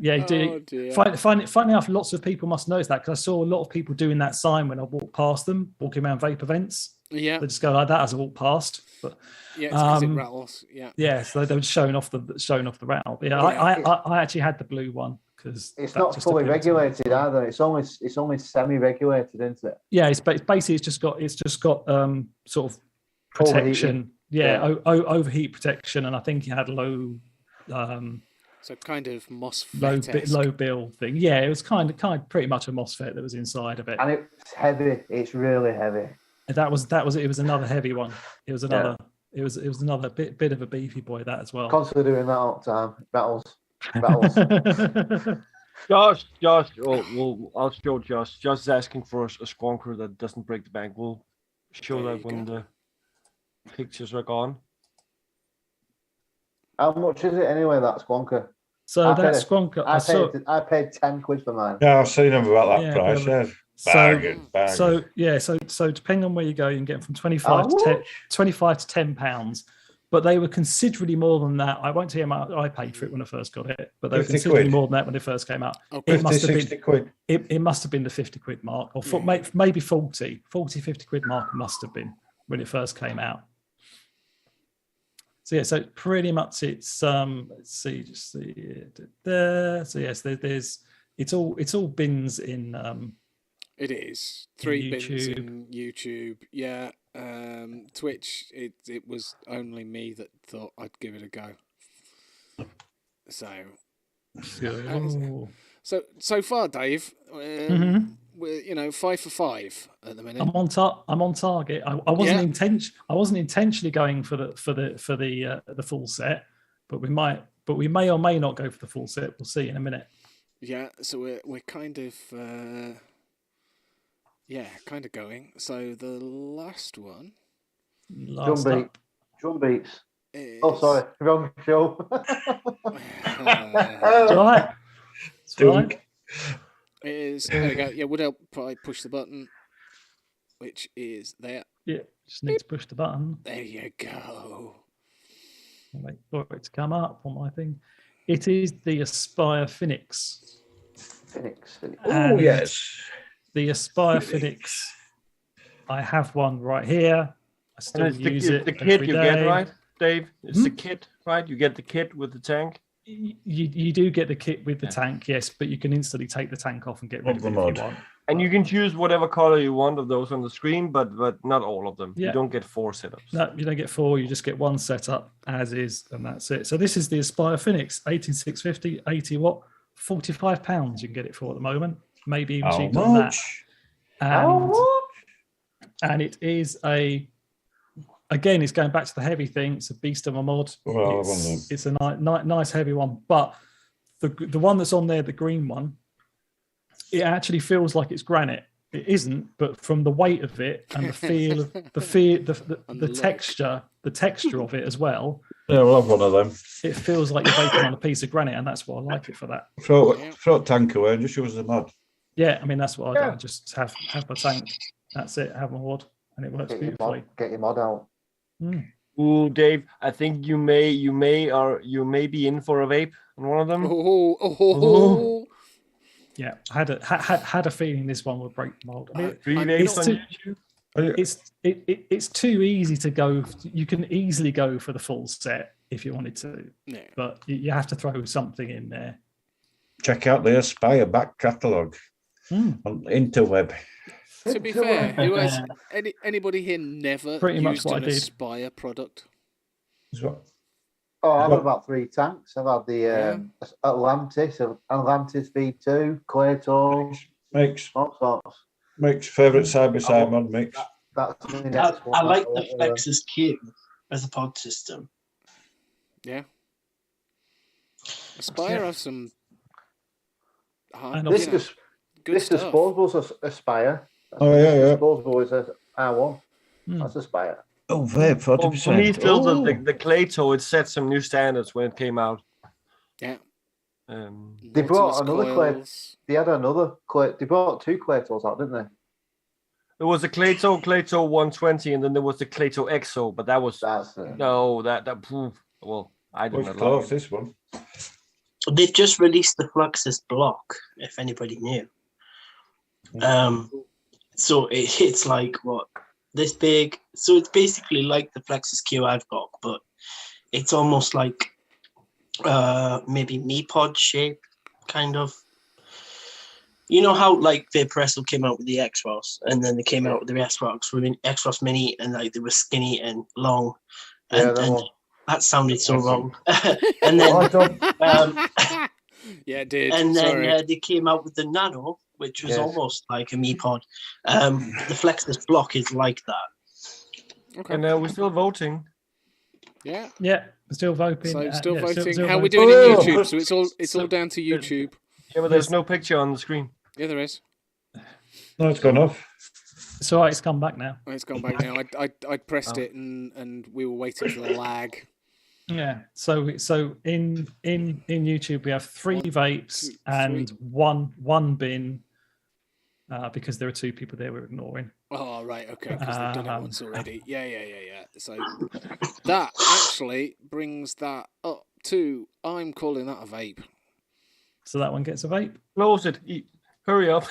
S3: Funny enough, lots of people must notice that because I saw a lot of people doing that sign when I walked past them, walking around vape events.
S2: Yeah.
S3: They just go like that as I walk past. But
S2: yeah, it's because it rattles. Yeah.
S3: Yeah, so they were showing off the rattle. But yeah, I actually had the blue one because
S1: it's not fully regulated either. It's only semi-regulated, isn't it?
S3: Yeah, it's basically it's just got sort of protection. Overheat protection, and I think it had low.
S2: So kind of MOSFET.
S3: Low bill thing. Yeah, it was kind of pretty much a MOSFET that was inside of it.
S1: And it's heavy. It's really heavy.
S3: And that was it was another heavy one. It was another it was another bit of a beefy boy, that as well.
S1: Constantly doing that all the time. Battles.
S4: Josh, I'll show Josh. Josh is asking for a squonker that doesn't break the bank. We'll show that when the pictures are gone.
S1: How much is it anyway, that squonker?
S3: So that squonker,
S1: I paid £10 for mine.
S5: Yeah, I've seen them about that price. Bargain.
S3: So depending on where you go, you can get them from 25 to £10. But they were considerably more than that. I won't tell you how much I paid for it when I first got it, but they were considerably more than that when they first came out.
S5: Okay. It must have been 60 quid.
S3: It must have been the 50 quid mark, or maybe 40, 50 quid mark. It must have been when it first came out. So yeah, so pretty much it's let's see, just see it there. So yes, there's it's all bins in
S2: it is 3 bins in YouTube. Yeah. Twitch, it was only me that thought I'd give it a go. So far, Dave, we're 5 for 5 at the minute.
S3: I'm on target. I wasn't intentionally going for the full set, but we may or may not go for the full set. We'll see in a minute.
S2: Yeah, so we're kind of going. So the last one.
S1: Drum beats. Oh, sorry, wrong show.
S3: It's all right.
S2: There we go. Yeah, Woodell probably push the button, which is there.
S3: Yeah, just need to push the button.
S2: There you go.
S3: I'll wait for it to come up on my thing. It is the Aspire Phoenix.
S5: Oh, yes.
S3: The Aspire Phoenix. I have one right here. I still use it.
S4: The kit you get, right, Dave? It's the kit, right? You get the kit with the tank.
S3: You do get the kit with the tank, yes, but you can instantly take the tank off and get rid of it if you want.
S4: And you can choose whatever color you want of those on the screen, but not all of them. Yeah. You don't get 4 setups.
S3: No, you don't get 4. You just get 1 setup as is, and that's it. So this is the Aspire Phoenix 18650 80 watt, £45. You can get it for at the moment, maybe even cheaper than that. And it is a again, it's going back to the heavy thing. It's a beast of a mod.
S5: Well,
S3: It's a nice heavy one, but the one that's on there, the green one, it actually feels like it's granite. It isn't, but from the weight of it and the feel of the texture of it as well.
S5: Yeah, we'll have one of them.
S3: It feels like you're vaping on a piece of granite, and that's why I like it for that.
S5: Throw tank away and just use the mod.
S3: Yeah, I mean that's what I do. I just have my tank. That's it. Have my wood, and it works beautifully.
S1: Get your mod out.
S4: Ooh, Dave, I think you may be in for a vape on one of them.
S3: Yeah, I had a feeling this one would break the mold. It's too easy to go. You can easily go for the full set if you wanted to, but you have to throw something in there.
S5: Check out the Aspire back catalogue on interweb.
S2: To be fair, anybody here never used an Aspire product?
S1: Oh, I've had about 3 tanks. I've had the Atlantis V2, Claytor, all sorts.
S5: Mix favourite side-by-side mod mix.
S1: That's the next one.
S6: I like the Plexus Q as a pod system.
S2: Yeah. Aspire have some
S1: This disposable's Aspire. Disposable is a R1. That's Aspire.
S5: Oh, Vape, 40%.
S4: For me, still the Claytor, it set some new standards when it came out.
S2: Yeah.
S1: They brought another Clay. They had another Clay. They brought 2 Claytors out, didn't they?
S4: There was the Claytor 120, and then there was the Claytor EXO, but that was well, I don't know.
S5: Close this one.
S6: They've just released the Fluxus block, if anybody knew. So it's like what? This big, so it's basically like the Plexus Q I've got, but it's almost like maybe Mi-Pod shape, kind of. You know how like Vaporessel came out with the X-Ross, and then they came out with the X-Ross Mini, and like they were skinny and long, and that sounded so wrong. And then
S2: yeah, it did.
S6: And then they came out with the Nano, which was almost like a Mi-Pod. The Flexus block is like that.
S4: Okay. And we're still voting.
S2: Yeah.
S3: Yeah, we're still voting.
S2: So still voting. How are we doing in YouTube? So it's all down to YouTube.
S4: Yeah, but there's no picture on the screen.
S2: Yeah, there is.
S5: No, it's gone off.
S3: It's all right. It's come back now.
S2: It's gone back now. I pressed it and we were waiting for the lag.
S3: Yeah. So in YouTube we have 3 vapes and one bin because there are 2 people there we're ignoring.
S2: Oh right, okay, because they've done it once already. Yeah. So that actually brings that up to I'm calling that a vape.
S3: So that one gets a vape.
S4: Close it. Hurry up.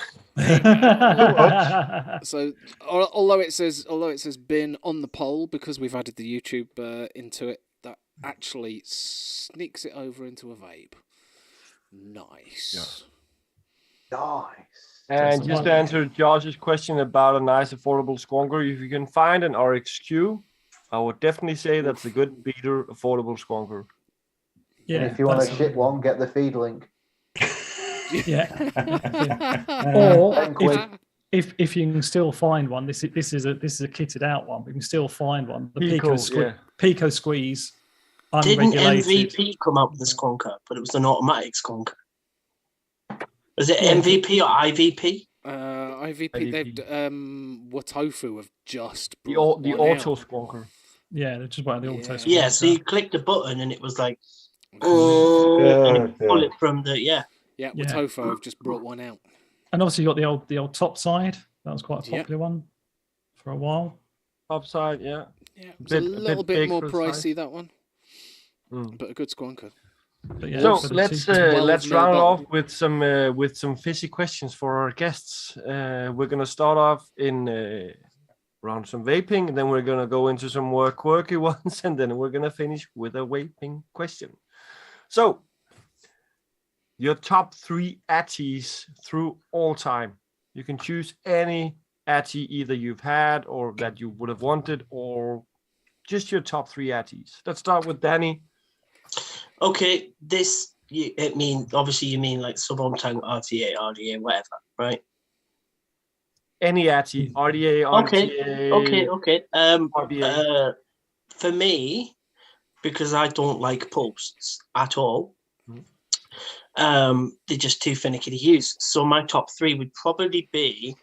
S2: So although it says bin on the poll, because we've added the YouTube into it, that actually sneaks it over into a vape. Nice.
S1: Yeah. Nice.
S4: And just to answer Josh's question about a nice affordable squonker, if you can find an RXQ, I would definitely say that's a good beater affordable squonker.
S1: Yeah. And if you want a shit one, get the feed link.
S3: Yeah. Or if you can still find one, this is a kitted out one, but you can still find one. The Pico Squeeze.
S6: Didn't MVP come up with the squonker, but it was an automatic squonker? Was it MVP or IVP?
S2: IVP. They've Watofu have just
S4: the auto squonker.
S3: Yeah, they're just about the auto squonker.
S6: Yeah, so you clicked the button and it was like, and you pull it from the
S2: Yeah, Watofu have just brought one out.
S3: And obviously you got the old top side. That was quite a popular one for a while.
S4: Top side, yeah.
S2: Yeah, it was a little bit more pricey, that one. But a good squonker.
S4: So let's round off with some fishy questions for our guests. We're gonna start off in around some vaping, and then we're gonna go into some more quirky ones, and then we're gonna finish with a vaping question. So, your top 3 atties through all time. You can choose any attie either you've had or that you would have wanted, or just your top 3 atties. Let's start with Danny.
S6: Okay, obviously you mean like sub-ohm tank, RTA, RDA, whatever, right?
S4: Any attie, RDA, RTA.
S6: Okay.
S4: RDA.
S6: for me, because I don't like posts at all, they're just too finicky to use. So my top 3 would probably be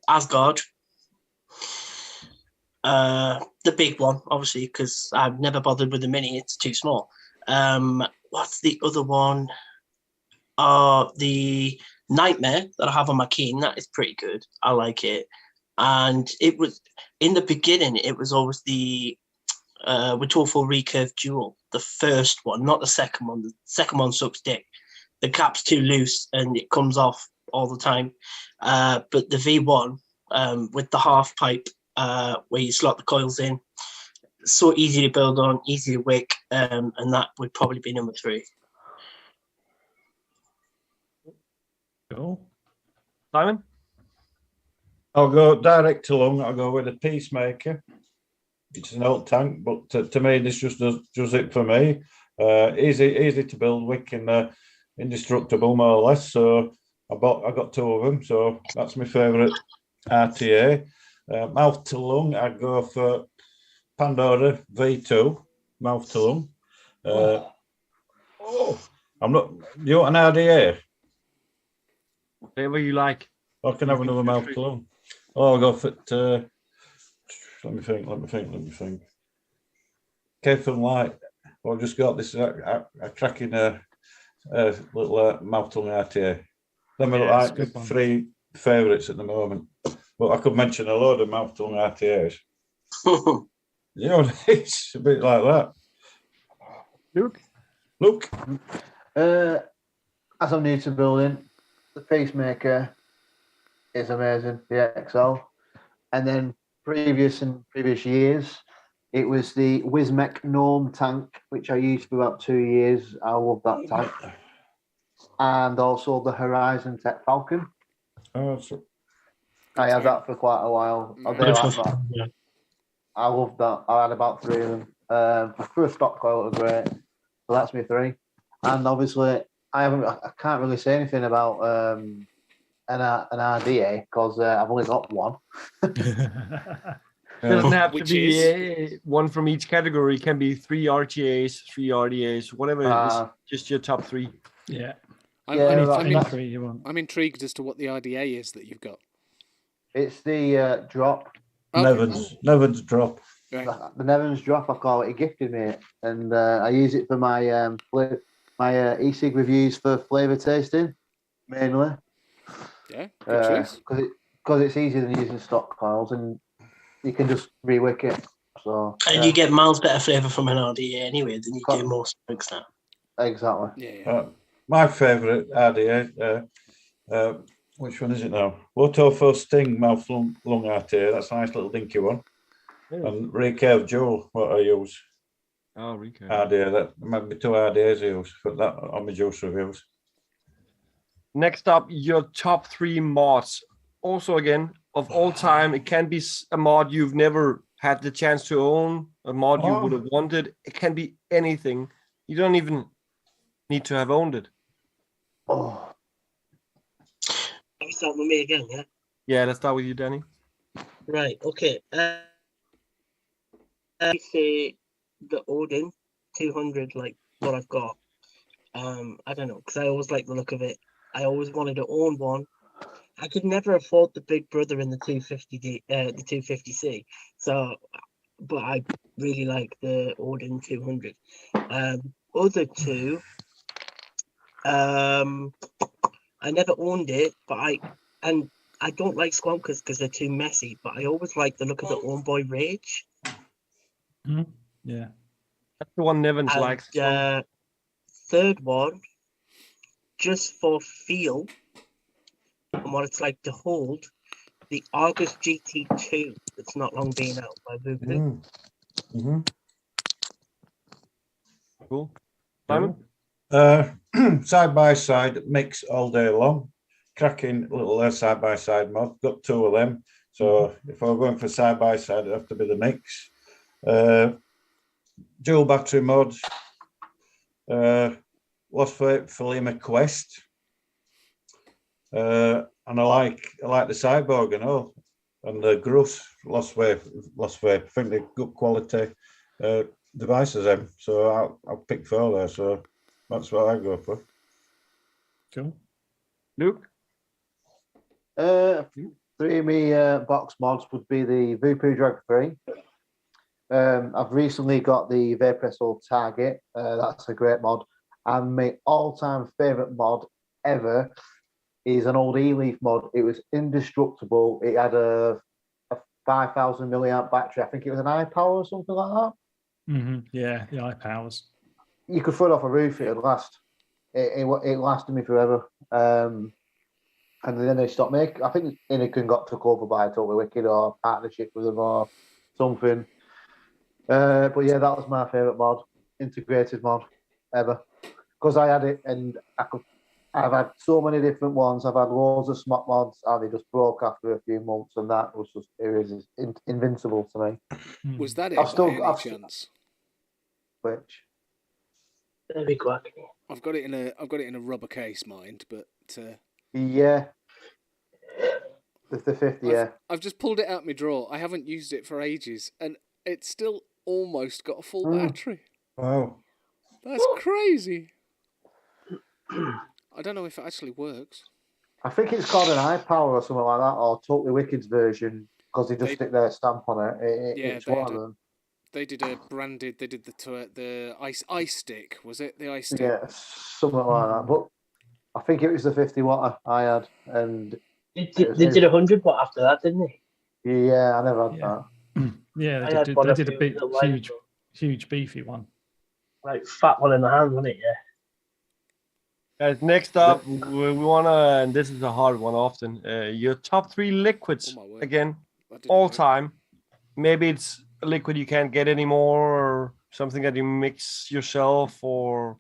S6: Asgard, the big one, obviously, because I've never bothered with the mini; it's too small. What's the other one? The Nightmare that I have on my Keen. That is pretty good. I like it. And it was in the beginning. It was always the Witolfo recurve dual, the first one, not the second one. The second one sucks dick. The cap's too loose and it comes off all the time. But the V1 with the half pipe where you slot the coils in, so easy to build on, easy to wick, and that would probably be number 3.
S3: Cool.
S4: Simon?
S5: I'll go direct to lung. I'll go with a Peacemaker. It's an old tank, but to me, this just does it for me. Easy to build, wick, and indestructible, more or less. So I got 2 of them. So that's my favourite RTA. Mouth to lung, I'd go for Pandora V2. Mouth to lung. I'm not. You want an RDA?
S4: Whatever you like.
S5: I can have another mouth to lung. Oh, I'll go for it. Let me think. Careful light. I've just got this a cracking little mouth to lung RTA. Them are like the 3 favourites at the moment. But I could mention a load of mouth to lung RTAs. You know, it's a bit like that. Luke.
S1: As I'm new to building, the Peacemaker is amazing, the XL. And then previous years, it was the Wismec Gnome tank, which I used for about 2 years. I love that tank. And also the Horizon Tech Falcon. I had that for quite a while. I love that. I had about 3 of them. For a stock coil, it was great. So that's me 3. And obviously, I can't really say anything about an RDA because I've only got 1.
S4: It doesn't have to be 1 from each category. It can be 3 RTAs, 3 RDAs, whatever it is. Just your top 3.
S3: Yeah.
S2: I'm intrigued as to what the RDA is that you've got.
S1: It's the drop.
S5: Nevins drop.
S2: Right.
S1: The Nevins drop, I call it. He gifted me it, and I use it for my e-cig reviews for flavour tasting, mainly.
S2: Yeah, because
S1: it's easier than using stock coils, and you can just rewick it. So
S6: and you get miles better flavour from an RDA anyway than you do most drinks now.
S1: Exactly.
S2: Yeah.
S5: My favourite RDA. Which one is it now? Wotofo Sting mouth lung RTA. That's a nice little dinky one. Yeah. And recurve dual, what I use.
S4: Oh, recurve.
S5: RDA. That might be 2 RDAs I use for that on my juice reviews.
S4: Next up, your top 3 mods. Also, again, of all time, it can be a mod you've never had the chance to own, a mod you would have wanted. It can be anything. You don't even need to have owned it.
S6: Oh. Let's start with me again, yeah?
S4: Yeah, let's start with you, Danny.
S6: Right, okay. I say the Odin 200, like what I've got. I don't know, because I always like the look of it. I always wanted to own one. I could never afford the big brother in the 250D, the 250C. So, but I really like the Odin 200. Other 2, I never owned it, but I don't like Squonkers because they're too messy. But I always like the look of the Own Boy Rage.
S3: Mm-hmm. Yeah,
S4: that's the one Nevins likes.
S6: Third one, just for feel and what it's like to hold, the Argus GT2 that's not long been out by Vaping.
S5: Mm-hmm.
S4: Cool. Simon?
S5: Side by side mix all day long. Cracking little side by side mod. Got 2 of them. So if I'm going for side by side, it'd have to be the mix. Dual battery mod. Lost for Lima Quest. And I like the cyborg and all. and the Gruss lost weight. I think they're good quality devices, them. So I'll pick 4 there. So that's what I go for.
S3: Cool.
S4: Luke?
S1: 3 of me box mods would be the Voodoo Drag 3. I've recently got the Vape Target. That's a great mod. And my all-time favourite mod ever is an old E-Leaf mod. It was indestructible. It had a 5,000 milliamp battery. I think it was an iPower or something like that.
S3: Mm-hmm. Yeah, the iPowers.
S1: You could throw it off a roof. It would last. It lasted me forever. And then they stopped making. I think Inikin got took over by Totally Wicked or partnership with them or something. But yeah, that was my favourite mod, integrated mod ever. Because I had it and I've had so many different ones. I've had loads of smart mods and they just broke after a few months, and that was just invincible to me.
S2: Was that it
S1: I've
S2: by any chance?
S1: Which?
S6: There we go.
S2: I've got it in a rubber case, mind, but
S1: yeah. The 50, yeah.
S2: I've just pulled it out my drawer. I haven't used it for ages, and it's still almost got a full battery.
S5: Wow.
S2: That's crazy. I don't know if it actually works.
S1: I think it's called an iPower or something like that, or Totally Wicked's version, because they just stick their stamp on it. It's one of them.
S2: They did a branded. They did the ice stick. Was it the ice stick?
S1: Yeah, something like that. But I think it was the 50 watt I had, and
S6: they did 100 watt after that, didn't they?
S1: Yeah, I never had that.
S3: Yeah, they did a big, huge beefy one.
S6: Like fat one in the hand, wasn't it? Yeah.
S4: Guys, next up, we want to, and this is a hard one often, your top 3 liquids, again, all time. Maybe it's a liquid you can't get anymore, or something that you mix yourself, or...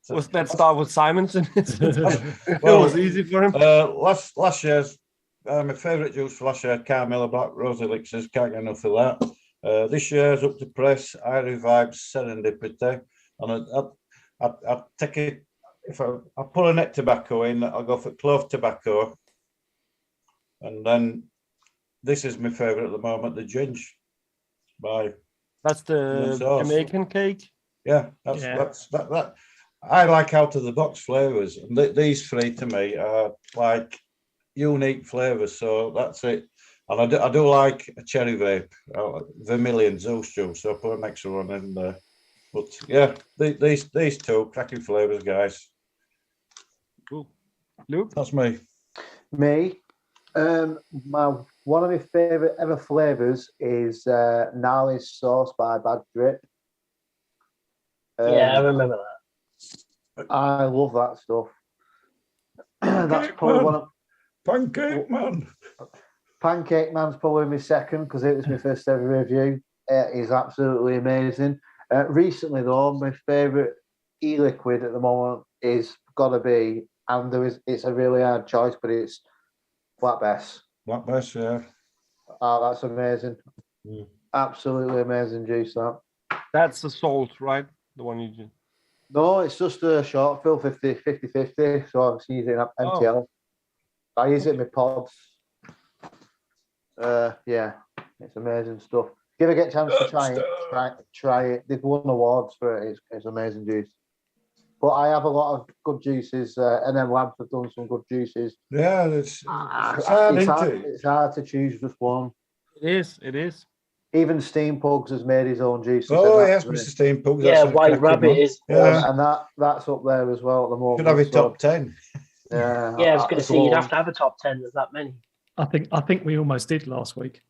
S4: Let's start with Simonson. It was easy for him.
S5: Last year's, my favourite juice for last year, Carmilla Black Rose Elixirs, can't get enough of that. This year's up to press, I Revive Serendipity, and I'd take it, if I put a net tobacco in, I'll go for clove tobacco. And then this is my favourite at the moment, the Ginge.
S4: That's the Jamaican cake?
S5: Yeah, that's that. I like out of the box flavours, and these 3 to me are like unique flavours, so that's it. And I do like a cherry vape, Vermilion Zeus juice, so I'll put an extra one in there. But yeah, these 2 cracking flavours, guys.
S4: Cool. Luke?
S5: That's me.
S1: Me? One of my favourite ever flavours is Gnarly's Sauce by Bad Drip.
S6: Yeah, I remember that.
S1: I love that stuff. That's probably one of...
S5: Pancake Man.
S1: Pancake Man's probably my second, because it was my first ever review. It is absolutely amazing. Recently, though, my favourite e-liquid at the moment is got to be, and it's a really hard choice, but it's Black Bess.
S5: Black Bess, yeah.
S1: Oh, that's amazing. Absolutely amazing juice, that.
S4: That's the salt, right? The one you do.
S1: No, it's just a short fill 50-50, so I was using MTL. I use it in my pods. Yeah, it's amazing stuff. If you ever get a chance to try it. They've won awards for it. It's amazing juice. But I have a lot of good juices, and then Labs have done some good juices.
S5: Yeah, it's
S1: hard to choose just one.
S4: It is.
S1: Even Steam Pugs has made his own juice.
S5: Oh yes, Mr. Steam Pugs.
S6: Yeah, White Rabbit is.
S1: Yeah, and that's up there as well at the moment.
S5: Could have a top 10.
S1: Yeah,
S6: I was going to say you'd have to have a top 10. There's that many.
S3: I think we almost did last week.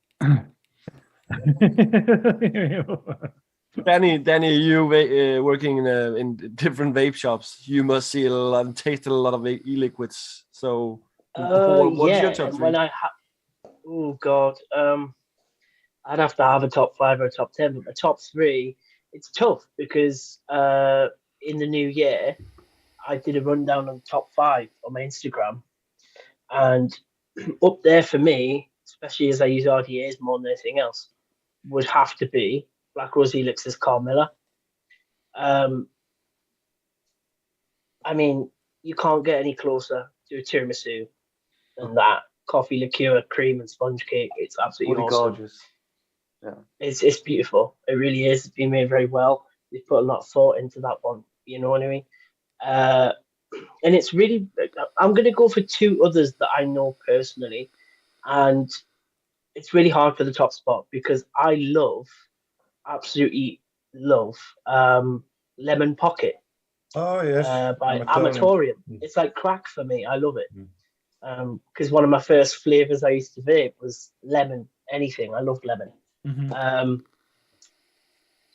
S4: Danny, you working in different vape shops, you must see taste a lot of e-liquids. So, what's your top 3?
S6: Oh God, I'd have to have a top 5 or a top 10, but my top 3, it's tough because in the new year, I did a rundown on the top 5 on my Instagram, and up there for me, especially as I use RDAs more than anything else, would have to be Black Rose Elixir's Carmilla. I mean, you can't get any closer to a tiramisu than that coffee liqueur, cream, and sponge cake. It's absolutely
S1: Woody
S6: awesome.
S1: gorgeous. Yeah.
S6: It's beautiful. It really is. It's been made very well. They put a lot of thought into that one. You know what I mean? And it's really. I'm going to go for two others that I know personally, and it's really hard for the top spot because I absolutely love, Lemon Pocket.
S5: Oh yes,
S6: by
S5: Amatorium.
S6: Amatorium. It's like crack for me. I love it. Because one of my first flavors I used to vape was lemon. Anything. I loved lemon.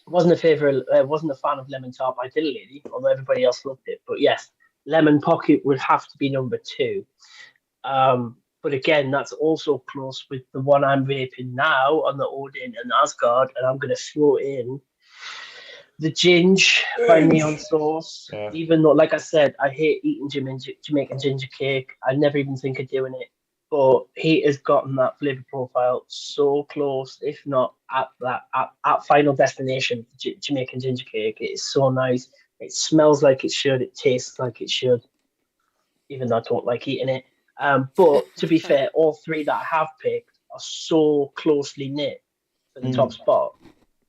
S6: Wasn't a fan of lemon top. I did, lady, although everybody else loved it. But yes, Lemon Pocket would have to be number 2. But again, that's also close with the one I'm vaping now on the Odin and Asgard, and I'm going to throw in the Ginge by Neon Sauce.
S5: Yeah.
S6: Even though, like I said, I hate eating Jamaican ginger cake. I never even think of doing it. But he has gotten that flavor profile so close, if not at final destination, Jamaican ginger cake. It is so nice. It smells like it should. It tastes like it should, even though I don't like eating it. But to be fair, all 3 that I have picked are so closely knit for the top spot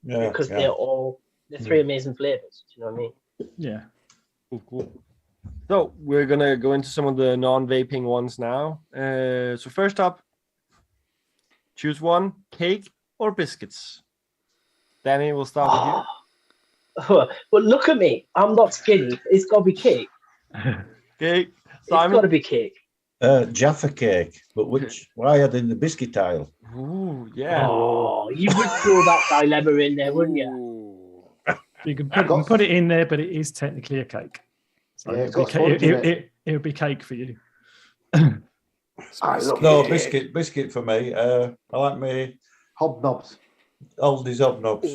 S6: because they're 3 amazing flavors. Do you know what I mean?
S3: Yeah.
S4: Cool. So we're gonna go into some of the non-vaping ones now. So first up, choose one: cake or biscuits. Danny, we'll start with you.
S6: But look at me. I'm not skinny. It's got to be cake.
S4: Cake.
S6: It's got to be cake.
S5: Jaffa cake, but which I had in the biscuit aisle.
S4: Ooh, yeah.
S6: Oh, you would throw that dilemma in there, wouldn't you?
S3: You can put it in there, but it is technically a cake. So
S1: Yeah,
S3: it would be cake for you.
S5: No, biscuit for me. I like me
S1: Hobnobs.
S5: Aldi's hobnobs.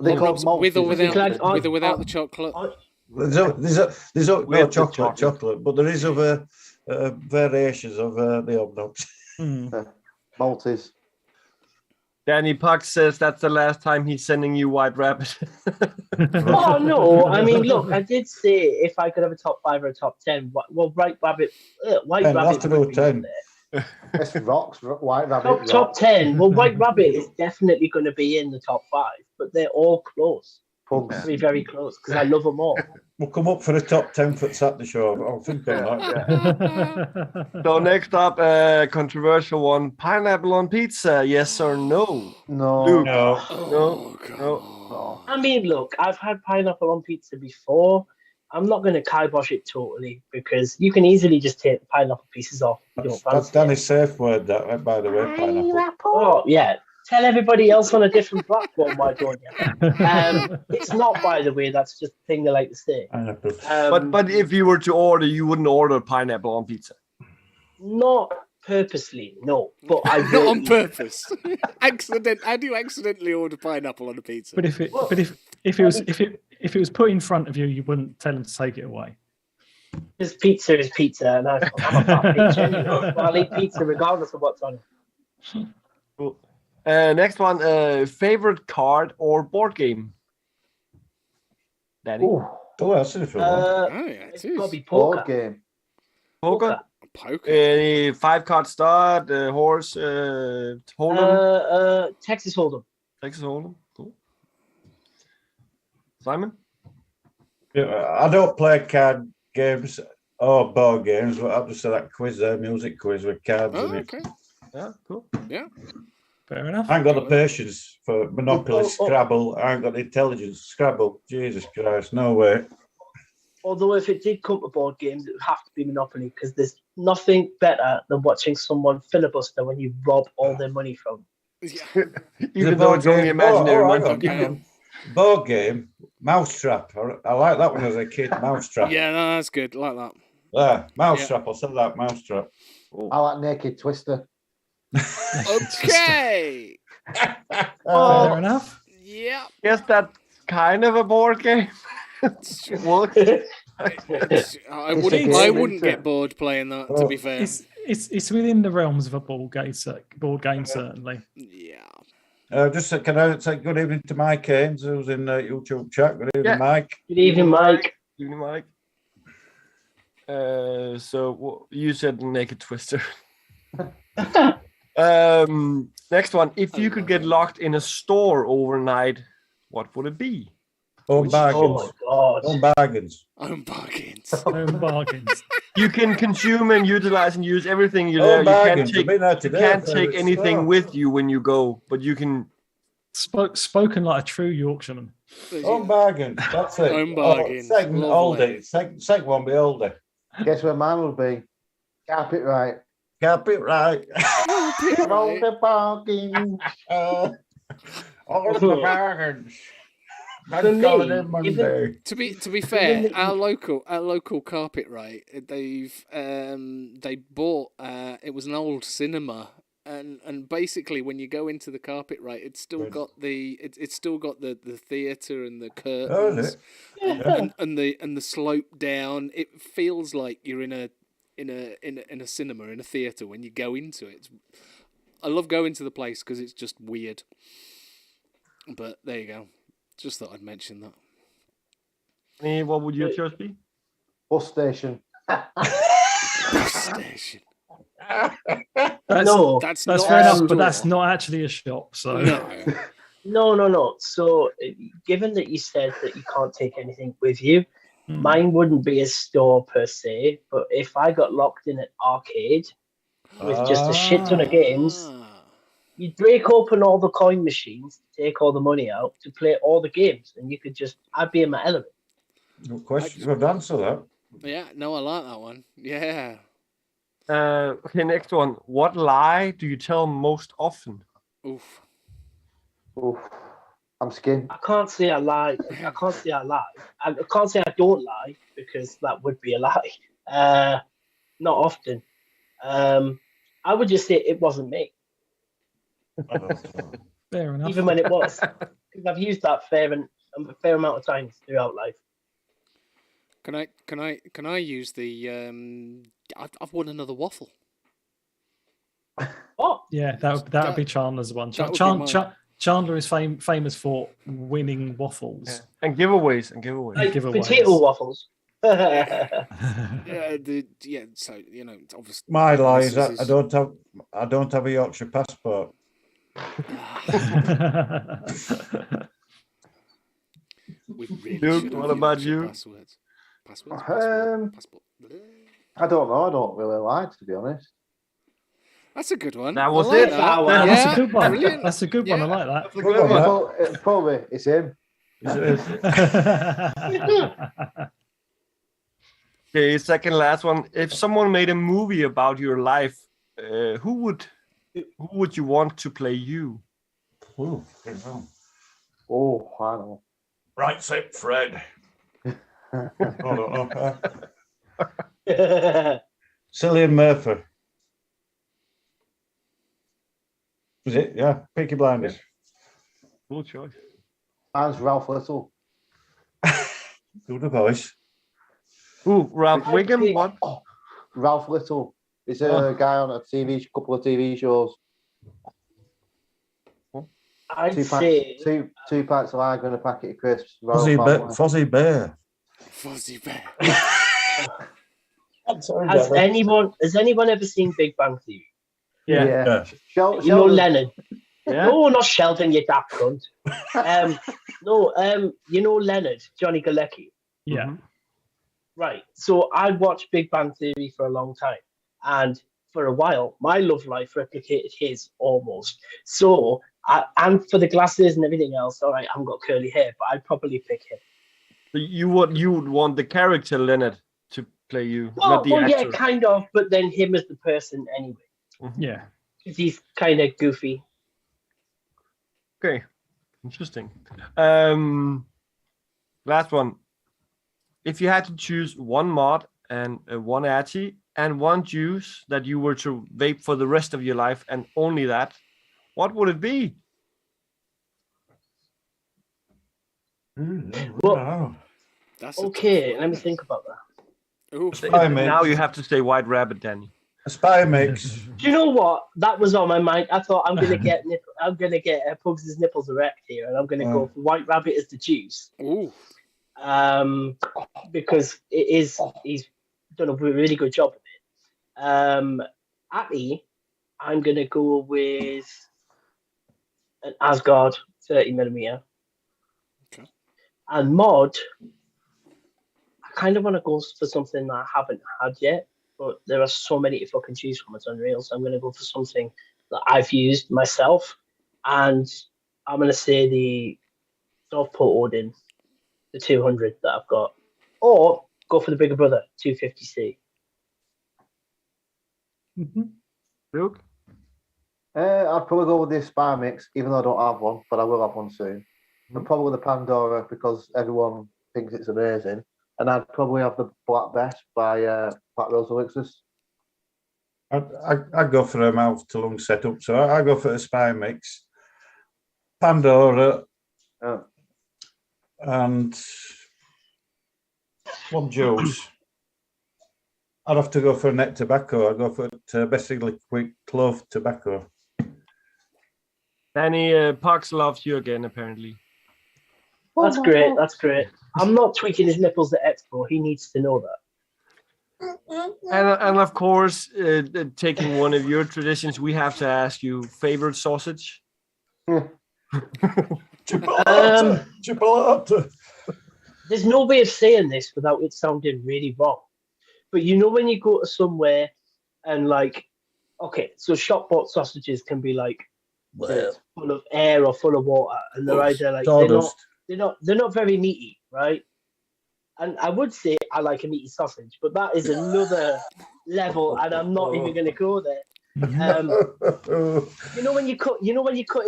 S1: They called
S2: with or
S1: maltesers.
S2: with or without the chocolate.
S5: There's no chocolate, but there is other variations of the hobnobs.
S1: Maltese.
S4: Danny Puck says that's the last time he's sending you White Rabbit.
S6: Oh no! I mean, look, I did say if I could have a top 5 or a top 10. Well, White Rabbit would be
S5: 10.
S1: It's rocks. White Rabbit.
S6: top 10. Well, White Rabbit is definitely going to be in the top 5, but they're all close. Very, very close because I love them all.
S5: We'll come up for the top 10 for Saturday show. I'll think on that.
S4: So next up, controversial one: pineapple on pizza. Yes or no?
S1: No.
S4: No.
S6: I mean, look, I've had pineapple on pizza before. I'm not going to kibosh it totally because you can easily just take the pineapple pieces off.
S5: That's Danny's safe word, that, by the way, pineapple.
S6: Oh, yeah. Tell everybody else on a different platform, why don't you? It's not, by the way, that's just a thing they like to say.
S4: But if you were to order, you wouldn't order pineapple on pizza.
S6: Not purposely, no. But I
S2: Not on purpose. How do you accidentally order pineapple on a pizza?
S3: But if it was put in front of you, you wouldn't tell them to take it away.
S6: Because pizza is pizza, and I'm a fat pizza anyway. I'll eat pizza regardless of what's on it.
S4: Cool. Next one, favorite card or board game? Danny?
S5: Oh, that's a different one.
S6: It's got to be poker.
S1: Board game.
S4: Poker?
S2: Poker.
S4: Any 5-card stud, horse, Hold'em?
S6: Texas Hold'em.
S4: Texas Hold'em, cool. Simon?
S5: Yeah, I don't play card games or board games, but I've just said that quiz there, music quiz with cards in it.
S2: Okay.
S4: Yeah, cool.
S2: Yeah.
S3: Fair enough.
S5: I ain't got the patience for Monopoly, Scrabble. I ain't got the intelligence. Scrabble, Jesus Christ, no way.
S6: Although if it did come to board games, it would have to be Monopoly because there's nothing better than watching someone filibuster when you rob all their money from.
S4: Even though it's only imaginary money.
S5: Board game, Mousetrap. I like that one as a kid, Mousetrap.
S2: Yeah, no, that's good. I like that.
S5: Yeah, Mousetrap. I'll say that, Mousetrap.
S1: I like Naked Twister.
S2: Okay.
S3: Fair enough.
S2: Yeah.
S4: Yes, that's kind of a board game.
S2: I wouldn't get bored playing that. To be fair,
S3: it's within the realms of a board game, certainly.
S2: Yeah.
S5: Can I say good evening to Mike Haynes, who's in YouTube chat? Good evening, Mike.
S6: Good evening, Mike.
S4: Good evening, Mike. So you said naked twister. Next one. If you could get locked in a store overnight, what would it be?
S5: Own
S6: Oh
S5: bargains.
S6: my god.
S5: Own bargains.
S2: Own bargains.
S3: Home bargains.
S4: You can consume and utilize and use everything you
S5: Own
S4: there.
S5: bargains. I've been there
S4: You
S5: today.
S4: can't
S5: for
S4: take
S5: the
S4: anything
S5: store.
S4: with you when you go, but you can.
S3: Spoken like a true Yorkshireman.
S5: Own bargains. That's it.
S2: Own bargains.
S5: Second
S2: Lovely.
S5: oldie. Second one be older.
S1: Guess where mine will be? Carpet right.
S5: Carpet right.
S1: All the bargains.
S5: All the bargains.
S6: For
S5: That's
S6: me,
S5: going in Monday.
S2: To be fair, our local carpet right, they bought it was an old cinema, and basically when you go into the carpet right, it's still got it's still got the theatre and the curtains and the slope down. It feels like you're in a cinema, in a theatre when you go into it. I love going to the place because it's just weird. But there you go. Just thought I'd mention that.
S4: What would your choice be?
S1: Bus station.
S2: Bus station.
S3: That's
S2: not
S3: fair
S2: a
S3: enough,
S2: store.
S3: but that's not actually a shop. So
S2: No.
S6: So, given that you said that you can't take anything with you, mine wouldn't be a store per se. But if I got locked in an arcade with just a shit ton of games, you'd break open all the coin machines, take all the money out to play all the games, and I'd be in my element.
S5: No question. Good answer that.
S2: Yeah, no, I like that one. Yeah.
S4: Okay, next one. What lie do you tell most often?
S2: Oof.
S1: I'm skinned.
S6: I can't say I lie. I can't say I lie. I can't say I don't lie because that would be a lie. Not often. I would just say it wasn't me,
S3: fair enough.
S6: even when it was. Because I've used that a fair amount of times throughout life.
S2: Can I use the I've won another waffle.
S6: What?
S3: Yeah, that would be Chandler's one.
S2: that would be mine.
S3: Chandler is famous for winning waffles.
S4: And giveaways.
S6: Like
S3: giveaways.
S6: potato waffles.
S2: So it's obvious.
S5: My lie is
S2: this
S5: that I don't have a Yorkshire passport.
S2: We really
S4: Luke,
S2: should have
S4: what about
S2: Yorkshire
S4: you?
S2: Passwords.
S1: Um,
S2: Passport.
S1: I don't know. I don't really like, to be honest.
S2: That's a good one.
S4: That was
S2: I like
S4: it.
S2: that.
S6: Yeah,
S3: That's
S2: Yeah,
S3: a good one.
S2: brilliant.
S3: That's a good one. I like that.
S4: That's a good one.
S1: Probably it's him.
S4: Okay, second last one. If someone made a movie about your life, who would you want to play you?
S5: Ooh, I don't know.
S1: Oh, I know.
S5: Right, sit, Fred. I don't know. Cillian Murphy. Was it? Yeah, Peaky Blinders.
S4: Cool choice.
S1: Mine's Ralph Little.
S5: Good voice.
S4: Ooh, Ralph Wiggum. What?
S1: Ralph Little. He's a guy on a couple of TV shows.
S6: I'd
S1: Two
S6: say
S1: pints of lager and a packet of crisps.
S5: Fozzie Bear.
S2: Fuzzy Bear.
S6: has anyone ever seen Big Bang Theory?
S1: Yeah.
S6: You know Leonard.
S4: Yeah.
S6: No, not Sheldon, you daft cunt. You know Leonard, Johnny Galecki.
S3: Yeah.
S6: Right. So I watched Big Bang Theory for a long time, and for a while, my love life replicated his almost. So, and for the glasses and everything else, all right, I haven't got curly hair, but I'd probably pick him.
S4: You would want the character Leonard to play you,
S6: Well,
S4: not the actor.
S6: yeah, kind of, but then him as the person anyway,
S3: Yeah.
S6: because he's kind of goofy.
S4: Okay, interesting. Last one. If you had to choose one mod and one Ati and one juice that you were to vape for the rest of your life and only that, what would it be?
S6: Well,
S2: That's a
S6: okay,
S2: tough
S6: let me
S2: one.
S6: think about that.
S2: Ooh.
S4: Now you have to say White Rabbit, Danny.
S5: A spy mix.
S6: Do you know what? That was on my mind. I thought I'm gonna get Pugs' nipples erect here, and I'm gonna go for White Rabbit as the juice.
S2: Ooh.
S6: Because he's done a really good job of it. Atty, I'm going to go with an Asgard 30mm.
S2: Okay.
S6: And Mod, I kind of want to go for something that I haven't had yet, but there are so many to fucking choose from. It's unreal. So I'm going to go for something that I've used myself. And I'm going to say the South Pole Odin, the 200 that I've got. Or go for the bigger brother, 250C.
S3: Mm-hmm.
S4: Luke?
S1: I'd probably go with the Aspire Mix, even though I don't have one, but I will have one soon. And probably the Pandora because everyone thinks it's amazing. And I'd probably have the Black Best by Black Rose Elixirs.
S5: I'd go for a mouth to lung setup, so I go for a Aspire Mix, Pandora, and Club Joe's. I'd have to go for net tobacco. I'd go for basically quick clove tobacco.
S4: Danny, Parks loves you again, apparently.
S6: That's great. That's great. I'm not tweaking his nipples at Expo. He needs to know that.
S4: And of course, taking one of your traditions, we have to ask you favorite sausage.
S5: Chipolata.
S6: There's no way of saying this without it sounding really wrong. But you know when you go to somewhere and like, okay, so shop bought sausages can be like full of air or full of water, and they're either like they're not very meaty, right? And I would say I like a meaty sausage, but that is another level, and I'm not even going to go there. You know when you cut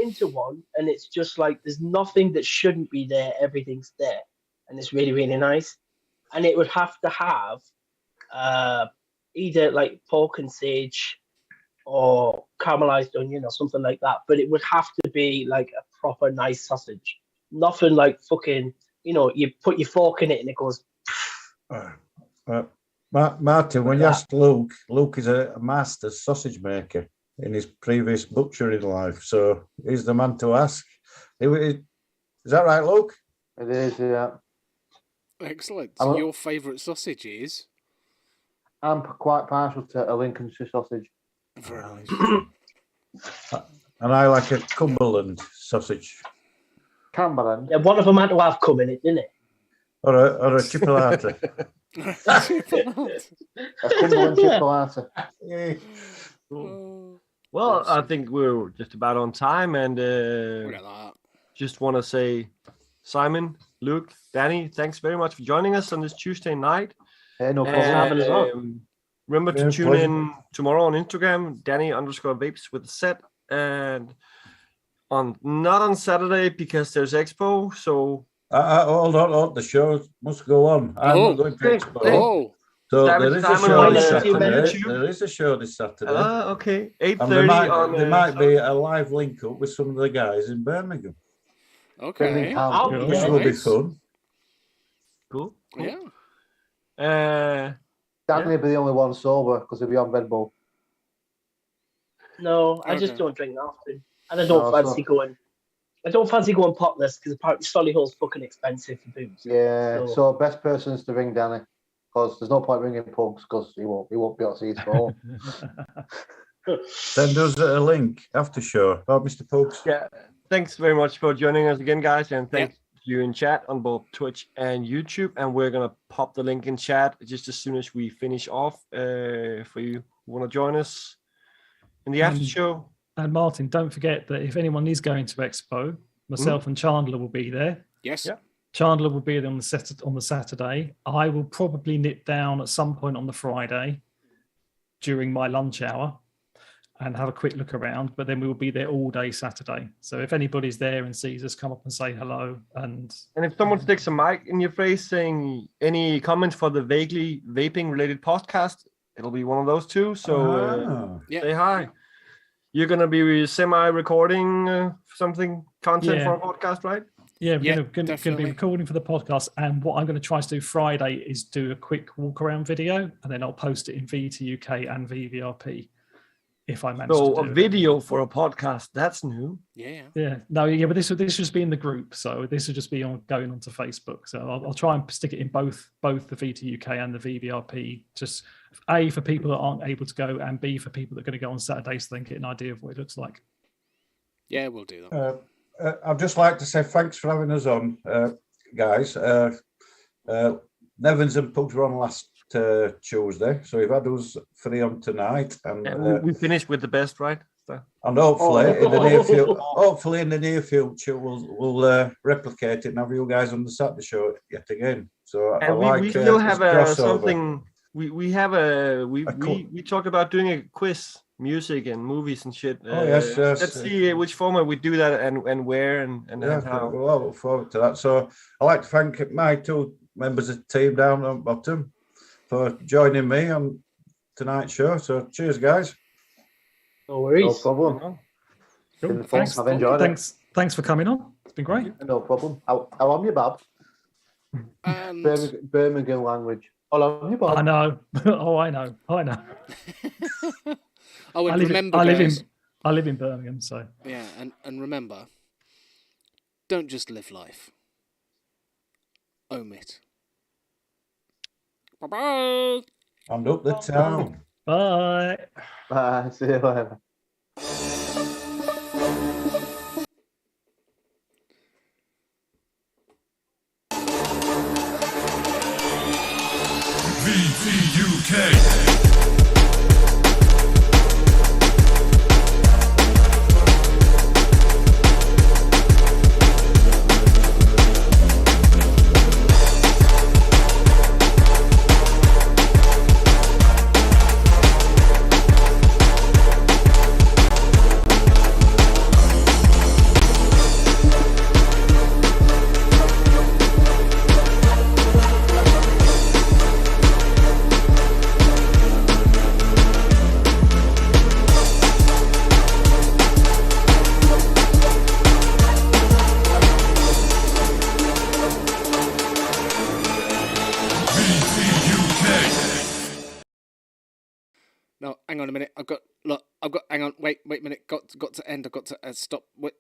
S6: into one, and it's just like there's nothing that shouldn't be there, everything's there, and it's really really nice. And it would have to have either like pork and sage or caramelized onion or something like that, but it would have to be like a proper nice sausage, nothing like fucking, you know, you put your fork in it and it goes.
S5: Martin, when you asked Luke is a master sausage maker in his previous butchering life, so he's the man to ask. Is that right, Luke?
S1: It is, yeah.
S2: Excellent. So your favourite sausage is?
S1: I'm quite partial to a Lincolnshire sausage.
S2: Very nice.
S5: And I like a Cumberland sausage.
S1: Cumberland?
S6: Yeah, one of them had to have come in it, didn't it?
S5: Or a chipolata.
S1: A Cumberland chipolata.
S5: Yeah.
S4: Well, I think we're just about on time, and just want to say, Simon, Luke, Danny, thanks very much for joining us on this Tuesday night.
S1: Hey, no problem.
S4: Remember to tune in tomorrow on Instagram, Danny_vapes with a set, and not on Saturday because there's Expo. So
S5: hold on, the show must go on. I'm not going to Expo.
S2: Oh.
S5: So there is a show this Saturday.
S4: There
S5: is a show this Saturday.
S4: Okay. 8:30
S5: there might be a live link up with some of the guys in Birmingham.
S2: Okay.
S5: Which will be fun.
S4: Cool.
S2: Yeah.
S1: Danny will be the only one sober because he'll be on Red Bull.
S6: No, I just don't drink that often. And I don't fancy going. I don't fancy going potless because apparently Solihull's fucking expensive for booze.
S1: Yeah, so best person's to ring Danny because there's no point ringing Pugs because he won't be able to see his phone.
S5: Send us a link after show. Oh, Mr. Pugs.
S4: Yeah. Thanks very much for joining us again, guys, and thanks you in chat on both Twitch and YouTube. And we're gonna pop the link in chat just as soon as we finish off. For you who want to join us in the after show.
S3: And Martin, don't forget that if anyone is going to Expo, myself and Chandler will be there.
S2: Yes.
S3: Yeah. Chandler will be there on the Saturday. I will probably nip down at some point on the Friday during my lunch hour and have a quick look around, but then we will be there all day Saturday. So if anybody's there and sees us, come up and say hello. And
S4: if someone sticks a mic in your face saying any comments for the vaguely vaping related podcast, it'll be one of those two. So say hi. You're going to be semi-recording something, content for a podcast, right?
S3: Yeah, we're going to be recording for the podcast. And what I'm going to try to do Friday is do a quick walk-around video, and then I'll post it in VT UK and VVRP. if I manage
S4: So
S3: to
S4: a
S3: do it.
S4: video for a podcast, that's new.
S2: Yeah.
S3: Yeah, no, yeah, but this would just be in the group, so this would just be going onto Facebook. So I'll try and stick it in both the Vita UK and the VVRP. Just A, for people that aren't able to go, and B, for people that are going to go on Saturday, so they can get an idea of what it looks like.
S2: Yeah, we'll do that.
S5: I'd just like to say thanks for having us on, guys. Nevins and Pugs were on last Tuesday, so we've had us 3 on tonight, and
S4: we finished with the best, right?
S5: and hopefully in the near future we'll replicate it and have you guys on the Saturday show yet again. So
S4: And we still have something. We talk about doing a quiz, music and movies and shit.
S5: Yes.
S4: Let's see which format we do that and where and how.
S5: Well, I look forward to that. So I'd like to thank my 2 members of the team down on bottom for joining me on tonight's show. So cheers, guys.
S6: No worries.
S1: No problem.
S3: Cool.
S1: Thanks. I've enjoyed it.
S3: Thanks for coming on. It's been great.
S1: No problem. How am you, Bob?
S2: And
S1: Birmingham language. Hello, you, Bob.
S3: I know. Oh, I know.
S2: oh, and
S3: I live
S2: remember,
S3: I live in Birmingham, so
S2: yeah, and remember, don't just live life. Own it. Bye-bye.
S5: And up the town.
S3: bye.
S1: Bye. See you later.
S7: VTUK.
S2: No, hang on a minute. Hang on. Wait a minute. Got to end. I've got to stop. Wait.